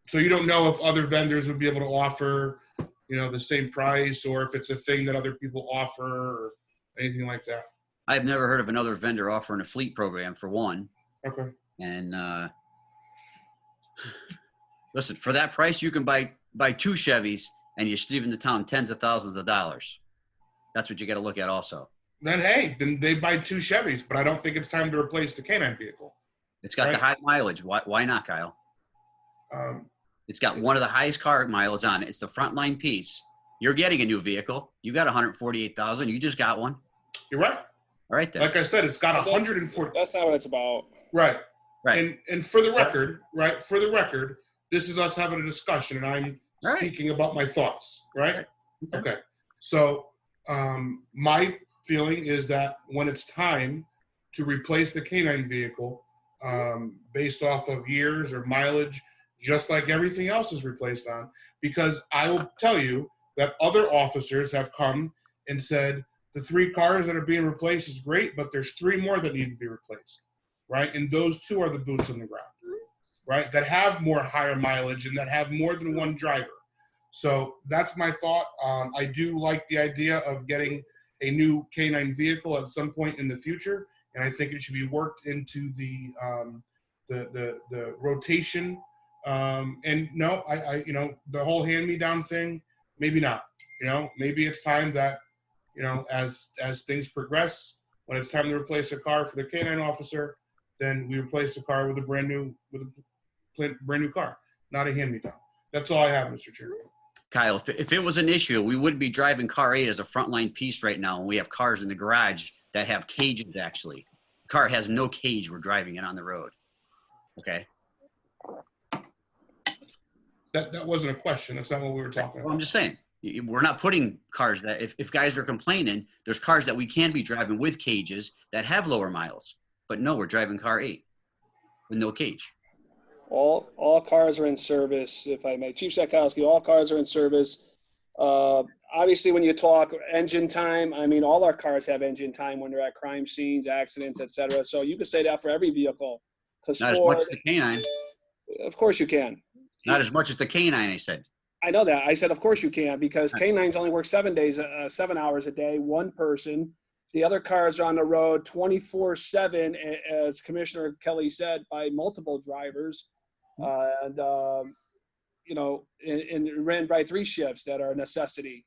So you don't know if other vendors would be able to offer, you know, the same price, or if it's a thing that other people offer, or anything like that. I've never heard of another vendor offering a fleet program, for one. Okay. And listen, for that price, you can buy 2 Chevys, and you're leaving the town tens of thousands of dollars. That's what you got to look at also. Then they buy 2 Chevys, but I don't think it's time to replace the K9 vehicle. It's got the high mileage. Why not, Kyle? It's got one of the highest car mileage on it. It's the frontline piece. You're getting a new vehicle. You got 148,000. You just got one. You're right. All right then. Like I said, it's got 140. That's not what it's about. Right. Right. And for the record, right? For the record, this is us having a discussion, and I'm speaking about my thoughts. Right. Okay. So my feeling is that when it's time to replace the K9 vehicle, based off of years or mileage, just like everything else is replaced on, because I will tell you that other officers have come and said the 3 cars that are being replaced is great, but there's 3 more that need to be replaced, right? And those 2 are the boots on the ground, right? That have more higher mileage and that have more than 1 driver. So that's my thought. I do like the idea of getting a new canine vehicle at some point in the future, and I think it should be worked into the rotation. And no, I the whole hand-me-down thing, maybe not. Maybe it's time that as things progress, when it's time to replace a car for the canine officer, then we replace the car with a brand new car, not a hand-me-down. That's all I have, Mr. Chairman. Kyle, if it was an issue, we wouldn't be driving car 8 as a frontline piece right now. And we have cars in the garage that have cages, actually. The car has no cage. We're driving it on the road. Okay. That wasn't a question. That's not what we were talking Well, about. I'm just saying, we're not putting cars that, if guys are complaining, there's cars that we can be driving with cages that have lower miles. But no, we're driving car 8 with no cage. All cars are in service, if I may. Chief Sakowski, all cars are in service. Obviously, when you talk engine time, I mean, all our cars have engine time when they're at crime scenes, accidents, et cetera. So you can say that for every vehicle. Because Not as much as the canine. Of course you can. Not as much as the canine, I said. I know that. I said, of course you can, because canines only work 7 hours a day, one person. The other cars are on the road 24/7, as Commissioner Kelly said, by multiple drivers. And ran by 3 shifts that are a necessity.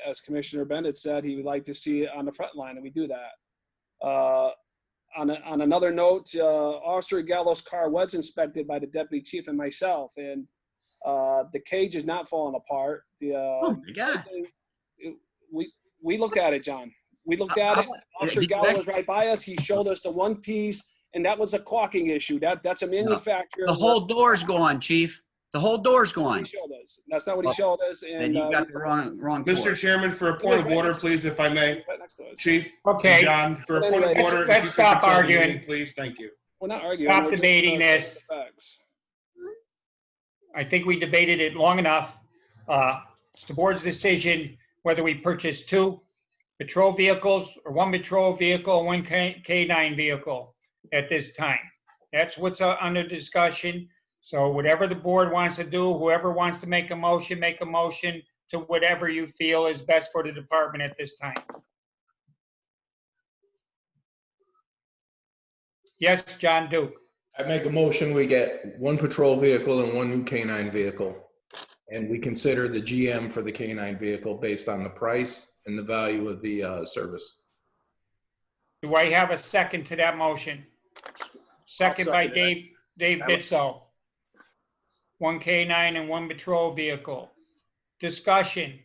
As Commissioner Bennett said, he would like to see it on the front line, and we do that. On another note, Officer Gallo's car was inspected by the deputy chief and myself, and the cage is not falling apart. Oh my God. We looked at it, John. We looked at it. Officer Gallo was right by us. He showed us the one piece, and that was a caulking issue. That's a manufacturer. The whole door's gone, Chief. The whole door's gone. He showed us. That's not what he showed us. And you got the wrong Mr. door. Chairman, for a point of order, please, if I may. Right next to us. Chief, Okay. John, for a But point of anyway, order. if let's you could stop control the arguing. meeting, please, thank you. We're not arguing. Stop We're just, debating stating this. the facts. I think we debated it long enough. It's the board's decision whether we purchase 2 patrol vehicles or 1 patrol vehicle and 1 K9 vehicle at this time. That's what's under discussion. So whatever the board wants to do, whoever wants to make a motion to whatever you feel is best for the department at this time. Yes, John Duke. I make a motion, we get 1 patrol vehicle and 1 new canine vehicle. And we consider the GM for the canine vehicle based on the price and the value of the service. Do I have a second to that motion? Second by second Dave Bitzel. 1 K9 and 1 patrol vehicle. Discussion.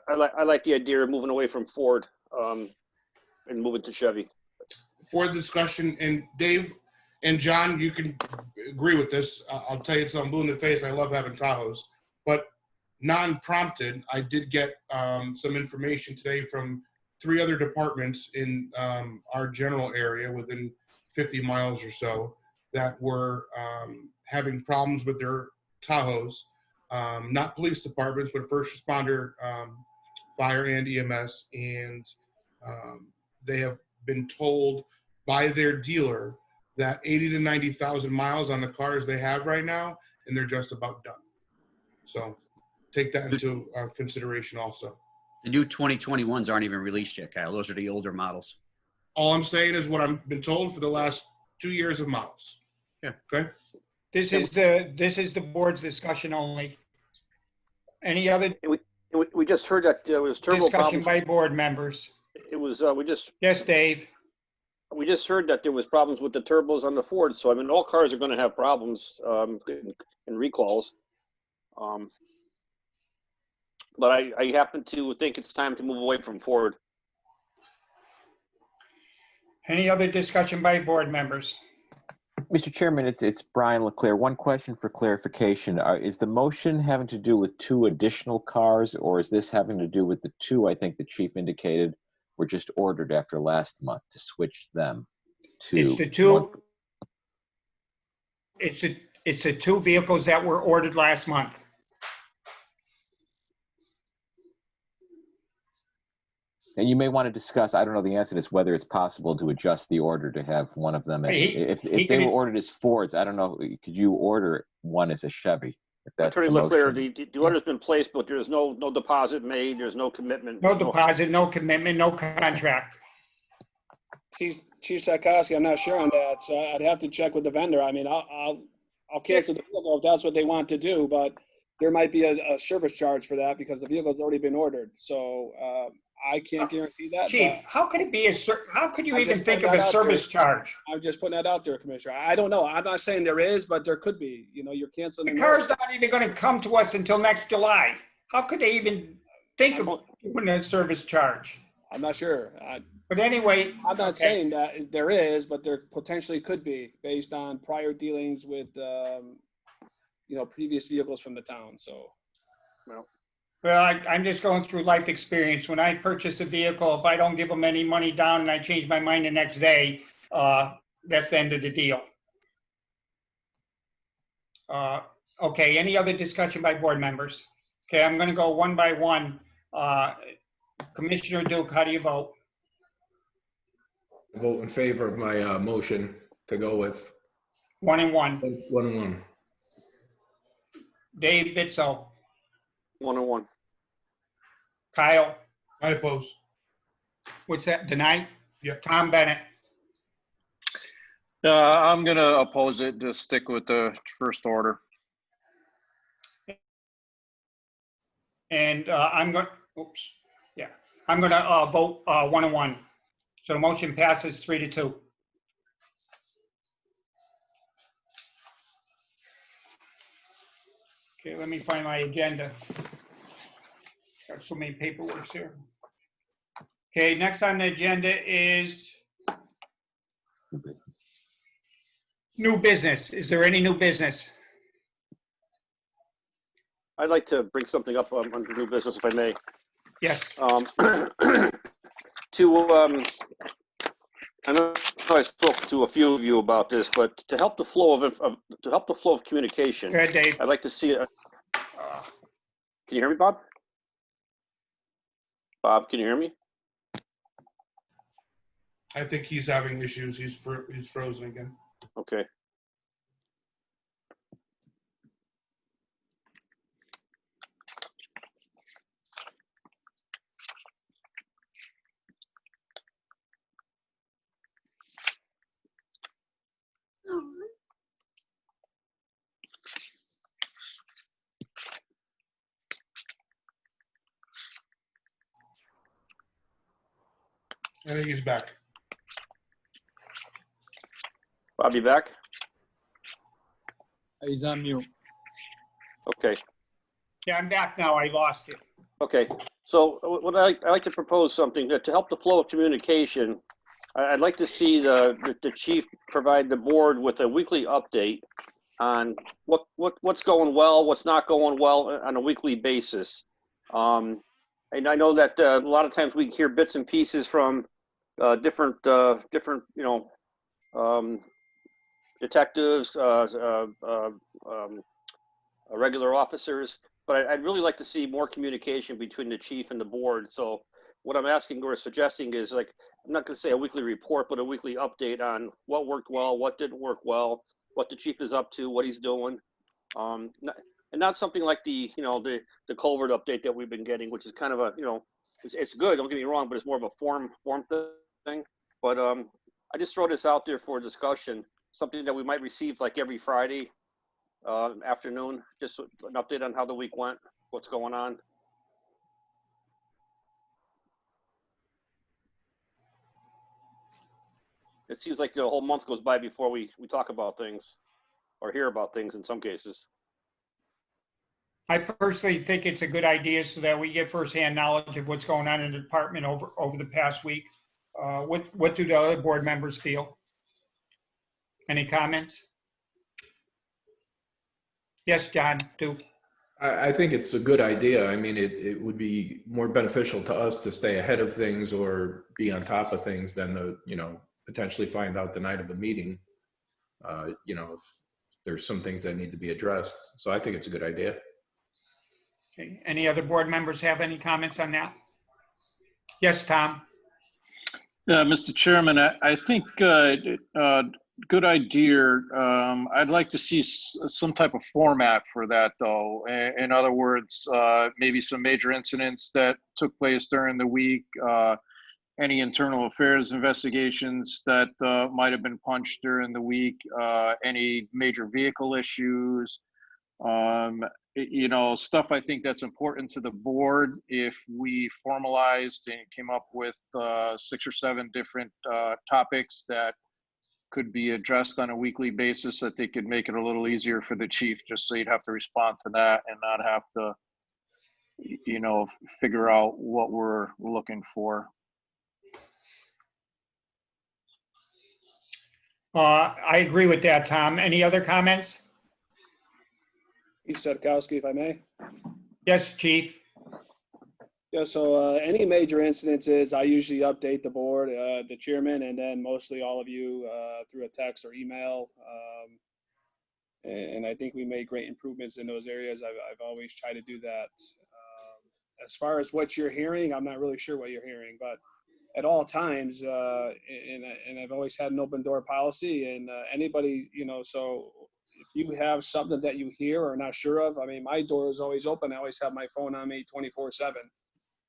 I like the idea of moving away from Ford and moving to Chevy. For the discussion, and Dave and John, you can agree with this. I'll tell you it's on blue in the face. I love having Tahoes, but non-prompted, I did get some information today from 3 other departments in our general area within 50 miles or so that were having problems with their Tahoes. Not police departments, but first responder, fire and EMS. And they have been told by their dealer that 80 to 90,000 miles on the cars they have right now, and they're just about done. So take that into consideration also. The new 2021s aren't even released yet, Kyle. Those are the older models. All I'm saying is what I've been told for the last 2 years of models. Yeah. Okay. This is the board's discussion only. Any other We just heard that there was turbo discussion problems. by board members? It was Yes, Dave. we just heard that there was problems with the turbos on the Ford. So I mean, all cars are going to have problems and recalls. But I happen to think it's time to move away from Ford. Any other discussion by board members? Mr. Chairman, it's Brian Leclerc. One question for clarification. Is the motion having to do with 2 additional cars, or is this having to do with the 2, I think the chief indicated, were just ordered after last month to switch them to? It's the 2. It's the 2 vehicles that were ordered last month. And you may want to discuss, I don't know the answer to this, whether it's possible to adjust the order to have one of them as, if they were ordered as Fords, I don't know, could you order one as a Chevy If that's Attorney the Leclerc, motion. the order's been placed, but there's no deposit made, there's no commitment. No deposit, no commitment, no contract. Chief Sakowski, I'm not sure on that, so I'd have to check with the vendor. I mean, I'll cancel the vehicle if that's what they want to do, but there might be a service charge for that because the vehicle's already been ordered. So I can't guarantee that. Chief, but how could it be how could you I'm even just think of putting a that out service there. charge? I'm just putting that out there, Commissioner. I don't know. I'm not saying there is, but there could be. You know, you're canceling. The an car's order. not even gonna come to us until next July. How could they even think of doing a service charge? I'm not sure. But anyway. I'm not okay. saying that there is, but there potentially could be based on prior dealings with, previous vehicles from the town. So. Well, I'm just going through life experience. When I purchase a vehicle, if I don't give them any money down and I change my mind the next day, that's the end of the deal. Okay, any other discussion by board members? Okay, I'm gonna go one by one. Commissioner Duke, how do you vote? I vote in favor of my motion to go with 1 and 1. 1 and 1. Dave Bitzel, 1 and 1. Kyle, I oppose. what's that, deny? Yep. Tom Bennett, I'm going to oppose it, just stick with the first order. and I'm going, I'm gonna vote 1 and 1. So the motion passes 3-2. Okay, let me find my agenda. Got so many paperworks here. Okay, next on the agenda is new business. Is there any new business? I'd like to bring something up under new business, if I may. Yes. I know I spoke to a few of you about this, but to help the flow of communication, Go ahead, Dave. I'd like to see it. Can you hear me, Bob? Bob, can you hear me? I think he's having issues. He's frozen again. Okay. I think he's back. Bob, you back? He's on mute. Okay. Yeah, I'm back now. I lost it. Okay. So what I like to propose something that to help the flow of communication. I'd like to see the chief provide the board with a weekly update on what's going well, what's not going well on a weekly basis. And I know that a lot of times we hear bits and pieces from different detectives, regular officers, but I'd really like to see more communication between the chief and the board. So what I'm asking or suggesting is, like, I'm not going to say a weekly report, but a weekly update on what worked well, what didn't work well, what the chief is up to, what he's doing. And not something like the culvert update that we've been getting, which is kind of a, it's good, don't get me wrong, but it's more of a form thing. But I just throw this out there for discussion, something that we might receive like every Friday afternoon, just an update on how the week went, what's going on. It seems like the whole month goes by before we talk about things or hear about things in some cases. I personally think it's a good idea so that we get firsthand knowledge of what's going on in the department over the past week. What do the other board members feel? Any comments? Yes, John, do. I think it's a good idea. I mean, it would be more beneficial to us to stay ahead of things or be on top of things than to, potentially find out the night of the meeting, if there's some things that need to be addressed. So I think it's a good idea. Okay. Any other board members have any comments on that? Yes, Tom. Mr. Chairman, I think good idea. I'd like to see some type of format for that, though. In other words, maybe some major incidents that took place during the week, any internal affairs investigations that might have been punched during the week, any major vehicle issues, stuff I think that's important to the board. If we formalized and came up with 6 or 7 different topics that could be addressed on a weekly basis, I think it'd make it a little easier for the chief, just so you'd have to respond to that and not have to, figure out what we're looking for. I agree with that, Tom. Any other comments? Chief Sadkowski, if I may. Yes, chief. Yeah, so any major incidences, I usually update the board, the chairman, and then mostly all of you through a text or email. And I think we made great improvements in those areas. I've always tried to do that. As far as what you're hearing, I'm not really sure what you're hearing, but at all times, and I've always had an open door policy, and anybody, so if you have something that you hear or not sure of, I mean, my door is always open. I always have my phone on me 24/7.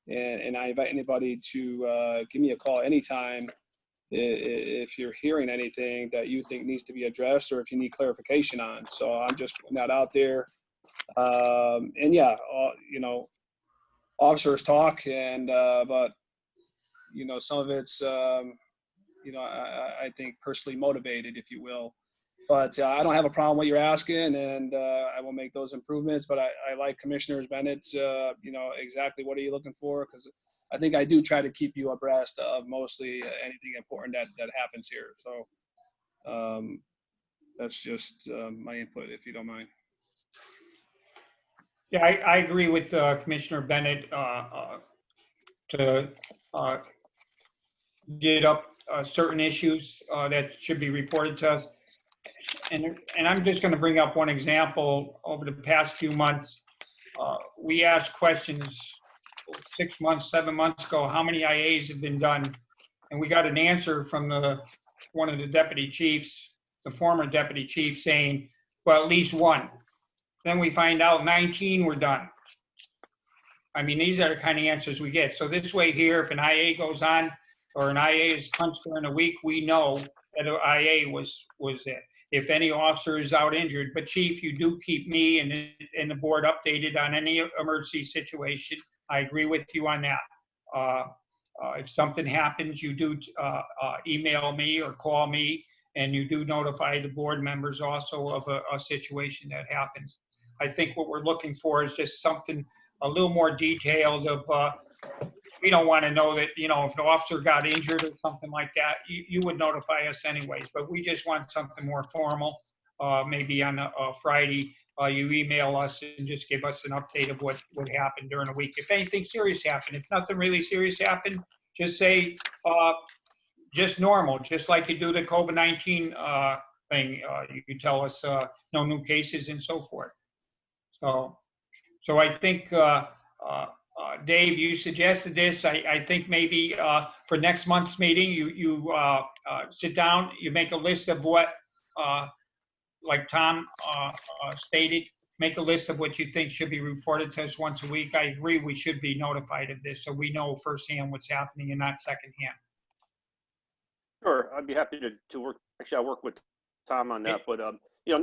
And I invite anybody to give me a call anytime if you're hearing anything that you think needs to be addressed or if you need clarification on. So I'm just putting that out there. And yeah, officers talk, and but some of it's I think personally motivated, if you will. But I don't have a problem what you're asking, and I will make those improvements. But I like Commissioner Bennett's, exactly what are you looking for? Because I think I do try to keep you abreast of mostly anything important that happens here. So that's just my input, if you don't mind. Yeah, I agree with Commissioner Bennett to get up certain issues that should be reported to us. And I'm just going to bring up one example. Over the past few months, we asked questions 6 months, 7 months ago, how many IAs have been done? And we got an answer from one of the deputy chiefs, the former deputy chief, saying, well, at least one. Then we find out 19 were done. I mean, these are the kind of answers we get. So this way here, if an IA goes on or an IA is punched during a week, we know that an IA was there. If any officer is out injured. But Chief, you do keep me and the board updated on any emergency situation. I agree with you on that. If something happens, you do email me or call me, and you do notify the board members also of a situation that happens. I think what we're looking for is just something a little more detailed of, we don't want to know that, if an officer got injured or something like that, you would notify us anyways, but we just want something more formal. Maybe on a Friday, you email us and just give us an update of what happened during the week. If anything serious happened, if nothing really serious happened, just say, just normal, just like you do the COVID-19 thing. You can tell us no new cases and so forth. So I think, Dave, you suggested this. I think maybe for next month's meeting, you sit down, you make a list of what, like Tom stated, make a list of what you think should be reported to us once a week. I agree we should be notified of this so we know firsthand what's happening and not secondhand. Sure, I'd be happy to work. Actually, I'll work with Tom on that, but I'm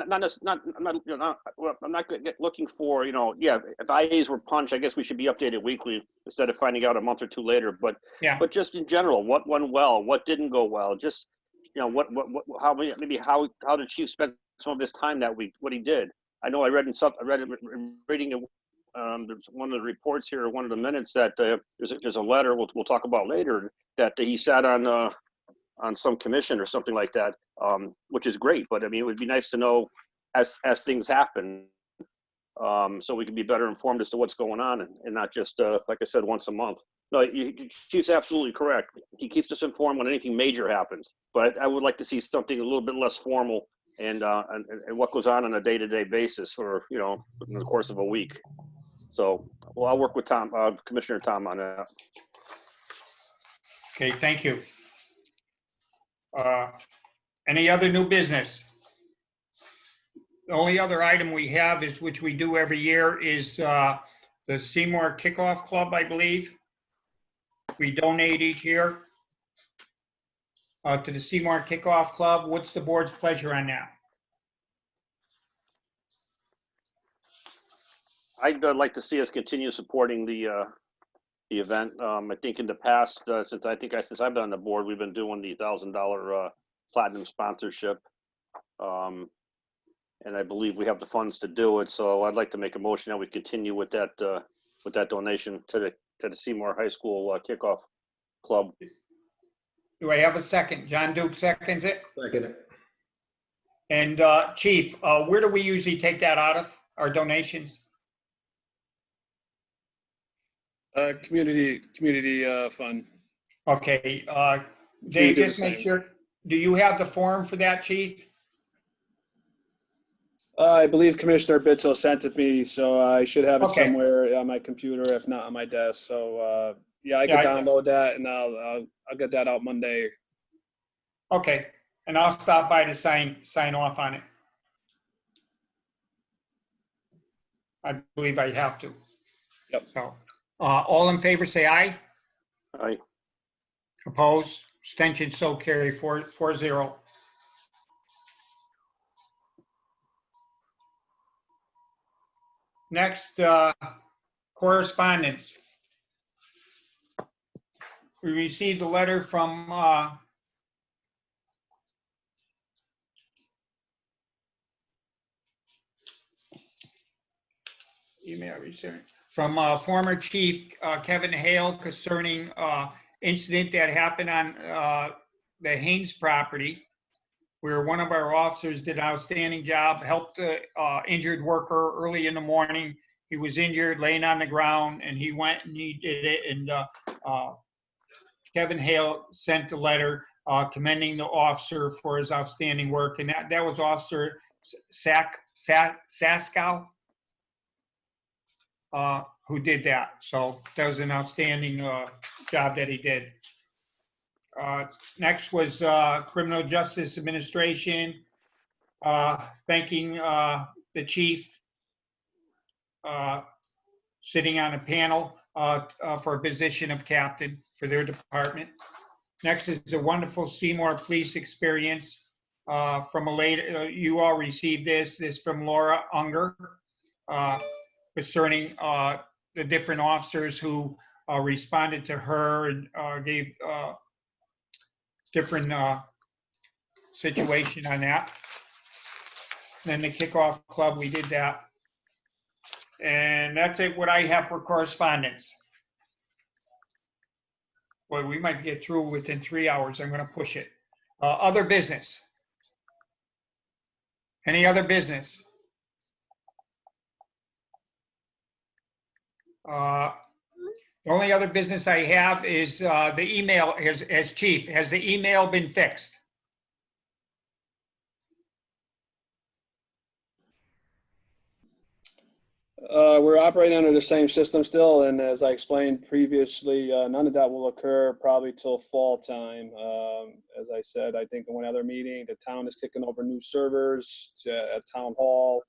not looking for, if IAs were punched, I guess we should be updated weekly instead of finding out a month or two later. But yeah, but just in general, what went well, what didn't go well, just how did Chief spend some of his time that week, what he did. I know I read reading one of the reports here, one of the minutes that there's a letter we'll talk about later that he sat on some commission or something like that, which is great. But I mean, it would be nice to know as things happen, so we can be better informed as to what's going on and not just, like I said, once a month. No, Chief's absolutely correct. He keeps us informed when anything major happens. But I would like to see something a little bit less formal and what goes on a day-to-day basis or, in the course of a week. So, well, I'll work with Tom, Commissioner Tom on that. Okay, thank you. Any other new business? The only other item we have is, which we do every year, is the Seymour Kickoff Club, I believe. We donate each year to the Seymour Kickoff Club. What's the board's pleasure on that? I'd like to see us continue supporting the event. I think in the past, since I've been on the board, we've been doing the $1,000 platinum sponsorship. And I believe we have the funds to do it. So I'd like to make a motion that we continue with that donation to the Seymour High School Kickoff Club. Do I have a second? John Duke seconds it. Second it. And Chief, where do we usually take that out of, our donations? Community fund. Okay, We Dave, do the just make same. sure, do you have the form for that, Chief? I believe Commissioner Bitzel sent it me, so I should have it Okay. somewhere on my computer, if not on my desk. So yeah, I can download that, and I'll get that out Monday. Okay, and I'll stop by to sign off on it. I believe I have to. Yep. So, all in favor, say aye. Aye. Opposed? Abstention, so carry 4-0. Next, correspondence. We received a letter from email receipt from former Chief Kevin Hale concerning incident that happened on the Haynes property, where one of our officers did an outstanding job, helped the injured worker early in the morning. He was injured, laying on the ground, and he went and he did it. And Kevin Hale sent a letter commending the officer for his outstanding work. And that was Officer Saskow who did that. So that was an outstanding job that he did. Next was Criminal Justice Administration, thanking the chief sitting on a panel for a position of captain for their department. Next is a wonderful Seymour police experience from a lady, you all received this from Laura Unger, concerning the different officers who responded to her and gave different situation on that. Then the kickoff club, we did that. And that's it, what I have for correspondence. Boy, we might get through within 3 hours. I'm going to push it. Other business. Any other business? The only other business I have is the email, as chief. Has the email been fixed? We're operating under the same system still, and as I explained previously, none of that will occur probably till fall time. As I said, I think in one other meeting, the town is kicking over new servers at Town Hall.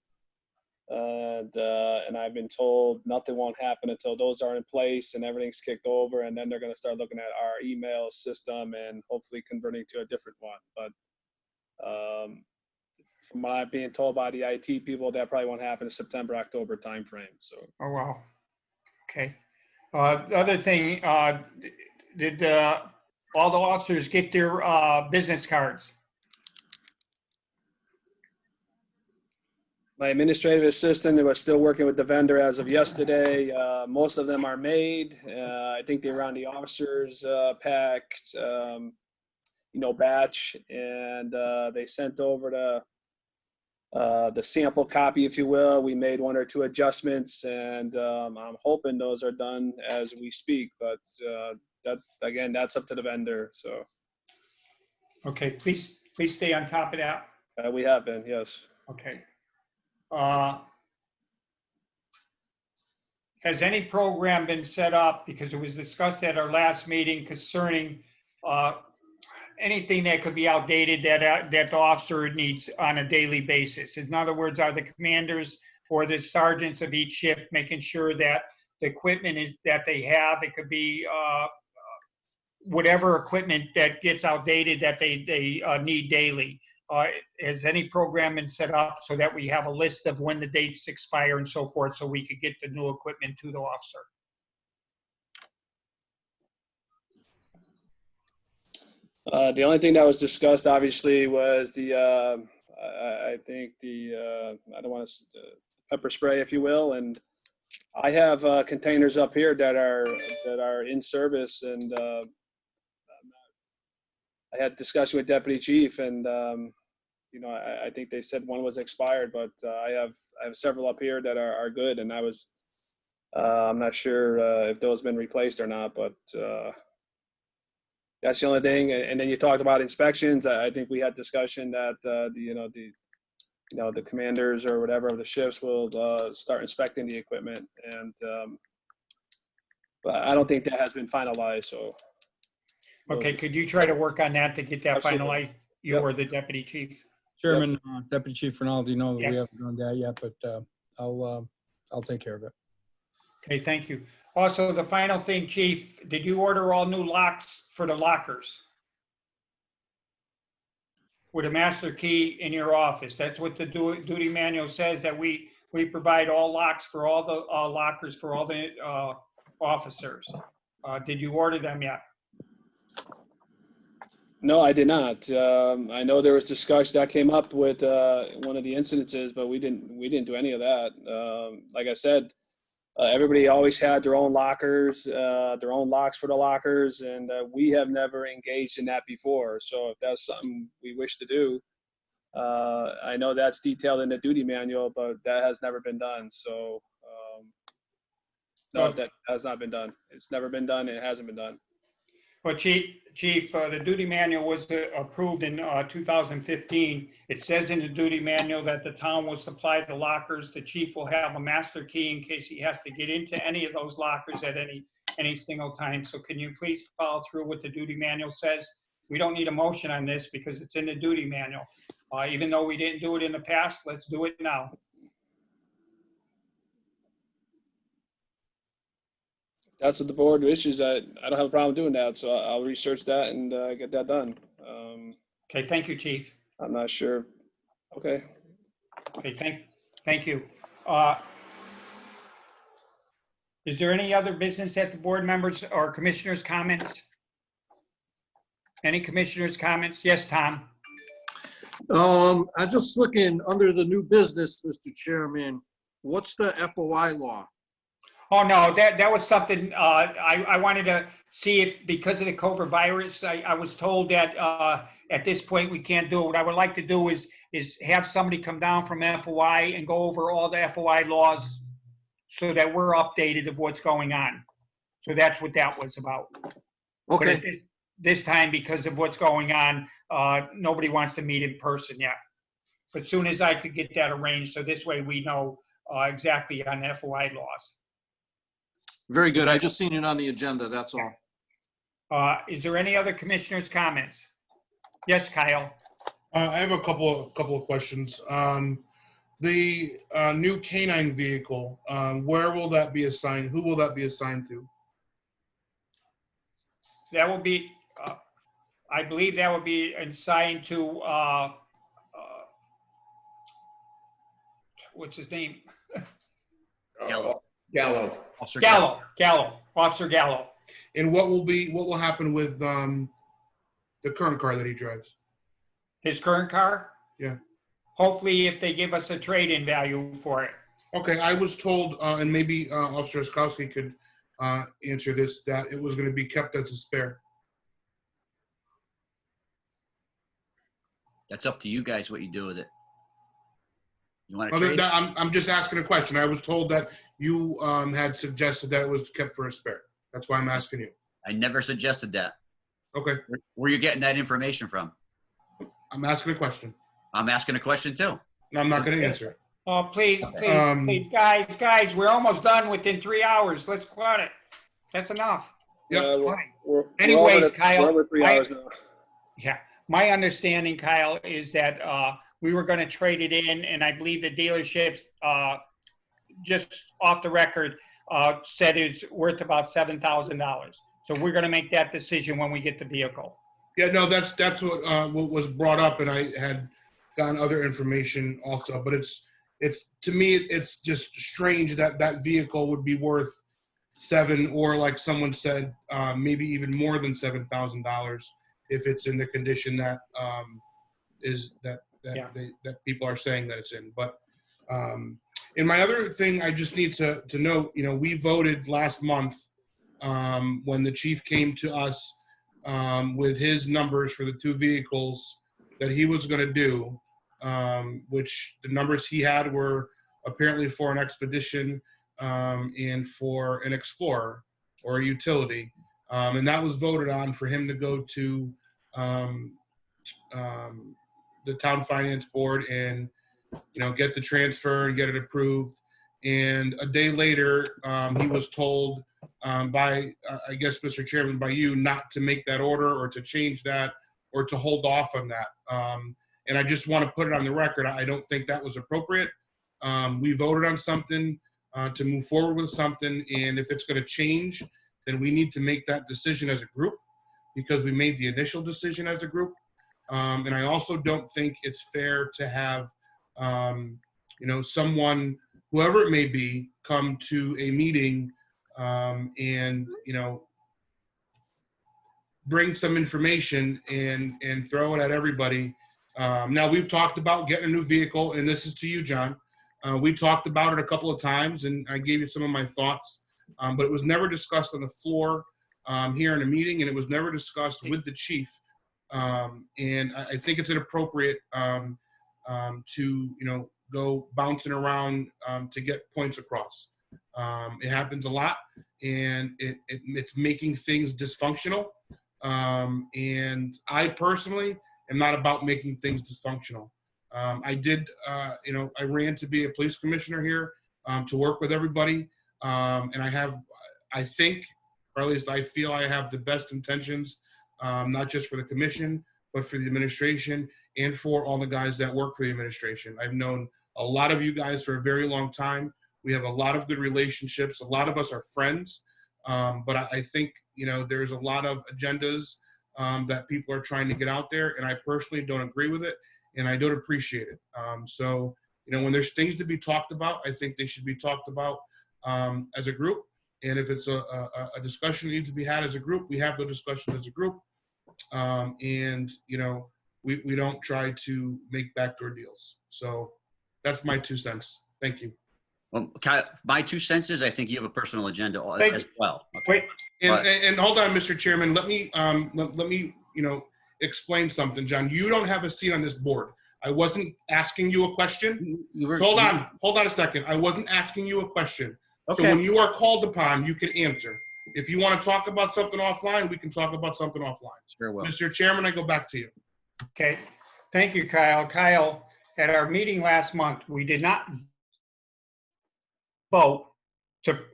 And I've been told nothing won't happen until those are in place and everything's kicked over, and then they're going to start looking at our email system and hopefully converting to a different one. But from what I'm being told by the IT people, that probably won't happen in September, October timeframe. So. Oh, wow. Okay. The other thing, did all the officers get their business cards? My administrative assistant was still working with the vendor as of yesterday. Most of them are made. I think they're around the officers packed, batch, and they sent over the sample copy, if you will. We made 1 or 2 adjustments, and I'm hoping those are done as we speak. But that's up to the vendor. So. Okay, please stay on top of that. We have been, yes. Okay. Has any program been set up, because it was discussed at our last meeting concerning anything that could be outdated that the officer needs on a daily basis. In other words, are the commanders or the sergeants of each shift making sure that the equipment is that they have, it could be whatever equipment that gets outdated that they need daily. Has any program been set up so that we have a list of when the dates expire and so forth, so we could get the new equipment to the officer? The only thing that was discussed, obviously, was the, I think the, I don't want to, pepper spray, if you will. And I have containers up here that are in service, and I had a discussion with Deputy Chief, and you know, I think they said one was expired, but I have several up here that are good, and I'm not sure if those have been replaced or not, but that's the only thing. And then you talked about inspections. I think we had discussion that the commanders or whatever of the shifts will start inspecting the equipment, and but I don't think that has been finalized. So Okay, could you try to work on that to get that Absolutely. finalized, you Yep. or the Deputy Chief? Chairman, Deputy Chief Rinaldi, no, we Yes. haven't done that yet, but I'll take care of it. Okay, thank you. Also, the final thing, Chief, did you order all new locks for the lockers? With a master key in your office. That's what the duty manual says, that we provide all locks for all the lockers for all the officers. Did you order them yet? no, I did not. I know there was discussion that came up with one of the incidences, but we didn't do any of that. Like I said, everybody always had their own lockers, their own locks for the lockers, and we have never engaged in that before. So if that's something we wish to do, I know that's detailed in the duty manual, but that has never been done. So no, that has not been done. It's never been done. It hasn't been done. Well, Chief, the duty manual was approved in 2015. It says in the duty manual that the town will supply the lockers. The chief will have a master key in case he has to get into any of those lockers at any single time. So can you please follow through what the duty manual says? We don't need a motion on this because it's in the duty manual. Even though we didn't do it in the past, let's do it now. That's what the board wishes. I don't have a problem doing that, so I'll research that and get that done. Okay, thank you, Chief. I'm not sure. Okay. Okay, thank you. Is there any other business that the board members or commissioners' comments? Any commissioners' comments? Yes, Tom. I'm just looking under the new business, Mr. Chairman. What's the FOI law? Oh, no, that was something I wanted to see if, because of the COVID virus, I was told that at this point we can't do it. What I would like to do is have somebody come down from FOI and go over all the FOI laws so that we're updated of what's going on. So that's what that was about. Okay. But this time, because of what's going on, nobody wants to meet in person yet. But as soon as I could get that arranged, so this way we know exactly on FOI laws. Very good. I just seen it on the agenda, that's all. Is there any other commissioners' comments? Yes, Kyle. I have a couple of questions. The new canine vehicle, where will that be assigned? Who will that be assigned to? That will be, I believe that will be assigned to, what's his name? Gallo. Officer Gallo, Officer Gallo. And what will happen with the current car that he drives? His current car? Yeah. Hopefully if they give us a trade-in value for it. Okay, I was told, and maybe Officer Oskowski could answer this, that it was going to be kept as a spare. That's up to you guys what you do with it. You want to trade? I'm just asking a question. I was told that you had suggested that it was kept for a spare. That's why I'm asking you. I never suggested that. Okay. Where are you getting that information from? I'm asking a question. I'm asking a question too. No, I'm not going to answer it. Oh, please, guys, we're almost done within 3 hours. Let's cut it. That's enough. Yep. We're Anyways, over Kyle, we're over 3 hours now. Yeah, my understanding, Kyle, is that we were going to trade it in, and I believe the dealerships, just off the record, said it's worth about $7,000. So we're going to make that decision when we get the vehicle. Yeah, no, that's what was brought up, and I had gotten other information also. But it's to me, it's just strange that that vehicle would be worth $7,000, or like someone said, maybe even more than $7,000 if it's in the condition that that people are saying that it's in. But and my other thing, I just need to note, we voted last month when the chief came to us with his numbers for the two vehicles that he was going to do, which the numbers he had were apparently for an Expedition and for an Explorer or a utility. And that was voted on for him to go to the town finance board and get the transfer and get it approved. And a day later, he was told by, I guess, Mr. Chairman, by you, not to make that order or to change that or to hold off on that. And I just want to put it on the record. I don't think that was appropriate. We voted on something to move forward with something. And if it's going to change, then we need to make that decision as a group, because we made the initial decision as a group. And I also don't think it's fair to have, someone, whoever it may be, come to a meeting and, bring some information and throw it at everybody. Now, we've talked about getting a new vehicle, and this is to you, John. We talked about it a couple of times, and I gave you some of my thoughts, but it was never discussed on the floor here in a meeting, and it was never discussed with the chief. And I think it's inappropriate to, go bouncing around to get points across. It happens a lot, and it's making things dysfunctional. And I personally am not about making things dysfunctional. I ran to be a police commissioner here to work with everybody. And I think, or at least I feel I have the best intentions, not just for the commission, but for the administration and for all the guys that work for the administration. I've known a lot of you guys for a very long time. We have a lot of good relationships. A lot of us are friends. But I think, there's a lot of agendas that people are trying to get out there, and I personally don't agree with it, and I don't appreciate it. So, when there's things to be talked about, I think they should be talked about as a group. And if it's a discussion that needs to be had as a group, we have the discussion as a group. And, we don't try to make backdoor deals. So that's my 2 cents. Thank you. Well, my 2 cents is I think you have a personal agenda as well. Wait. And hold on, Mr. Chairman, let me explain something, John. You don't have a seat on this board. I wasn't asking you a question. So hold on a second. I wasn't asking you a question. Okay. So when you are called upon, you can answer. If you want to talk about something offline, we can talk about something offline. Sure will. Mr. Chairman, I go back to you. Okay. Thank you, Kyle. Kyle, at our meeting last month, we did not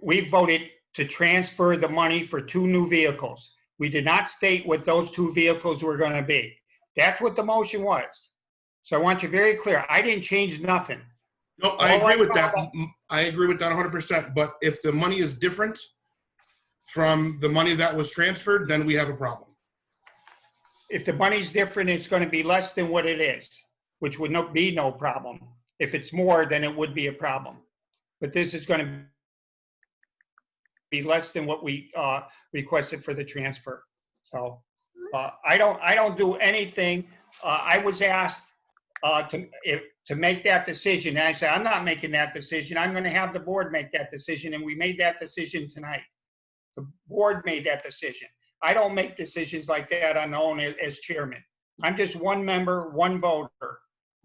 we voted to transfer the money for 2 new vehicles. We did not state what those 2 vehicles were going to be. That's what the motion was. So I want you very clear. I didn't change nothing. No, I agree with that. I agree with that 100%. But if the money is different from the money that was transferred, then we have a problem. If the money's different, it's going to be less than what it is, which would be no problem. If it's more, then it would be a problem. But this is going to be less than what we requested for the transfer. So I don't do anything. I was asked to make that decision, and I said I'm not making that decision. I'm going to have the board make that decision, and we made that decision tonight. The board made that decision. I don't make decisions like that on my own as chairman. I'm just one member, one voter.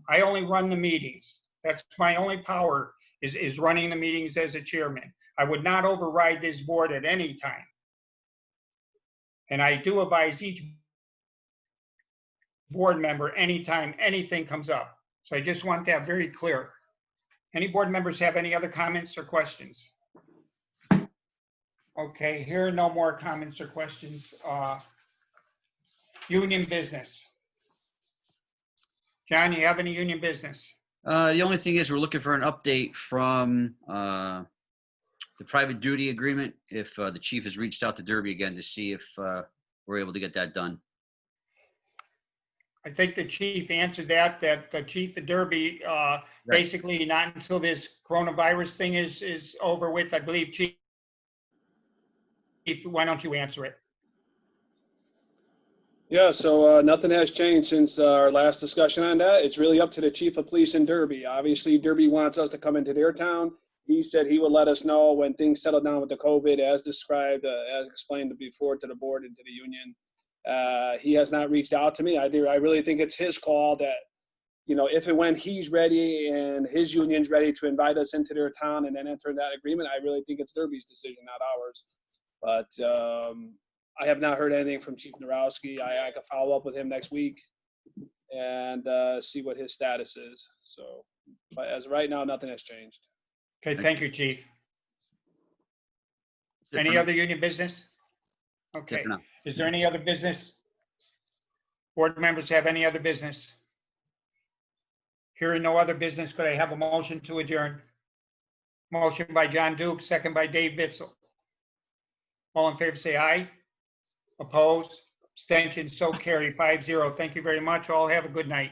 I only run the meetings. That's my only power is running the meetings as a chairman. I would not override this board at any time. And I do advise each board member anytime anything comes up. So I just want that very clear. Any board members have any other comments or questions? Okay, here are no more comments or questions. Union business. John, you have any union business? The only thing is we're looking for an update from the private duty agreement, if the chief has reached out to Derby again to see if we're able to get that done. I think the chief answered that the chief of Derby, basically not until this coronavirus thing is over with, I believe, chief, why don't you answer it? Yeah, so nothing has changed since our last discussion on that. It's really up to the chief of police in Derby. Obviously, Derby wants us to come into their town. He said he would let us know when things settle down with the COVID, as described, as explained before to the board and to the union. He has not reached out to me. I really think it's his call that, you know, if and when he's ready and his union's ready to invite us into their town and then enter that agreement, I really think it's Derby's decision, not ours. But I have not heard anything from Chief Narowski. I can follow up with him next week and see what his status is. So, but as of right now, nothing has changed. Okay, thank you, chief. That's it Any for other union business? now. That's it Okay, for now. is there any other business? Board members have any other business? Hearing no other business, could I have a motion to adjourn? Motion by John Duke, second by Dave Bitzel. All in favor, say aye. Opposed? Abstentions? So carry 5-0. Thank you very much. All have a good night.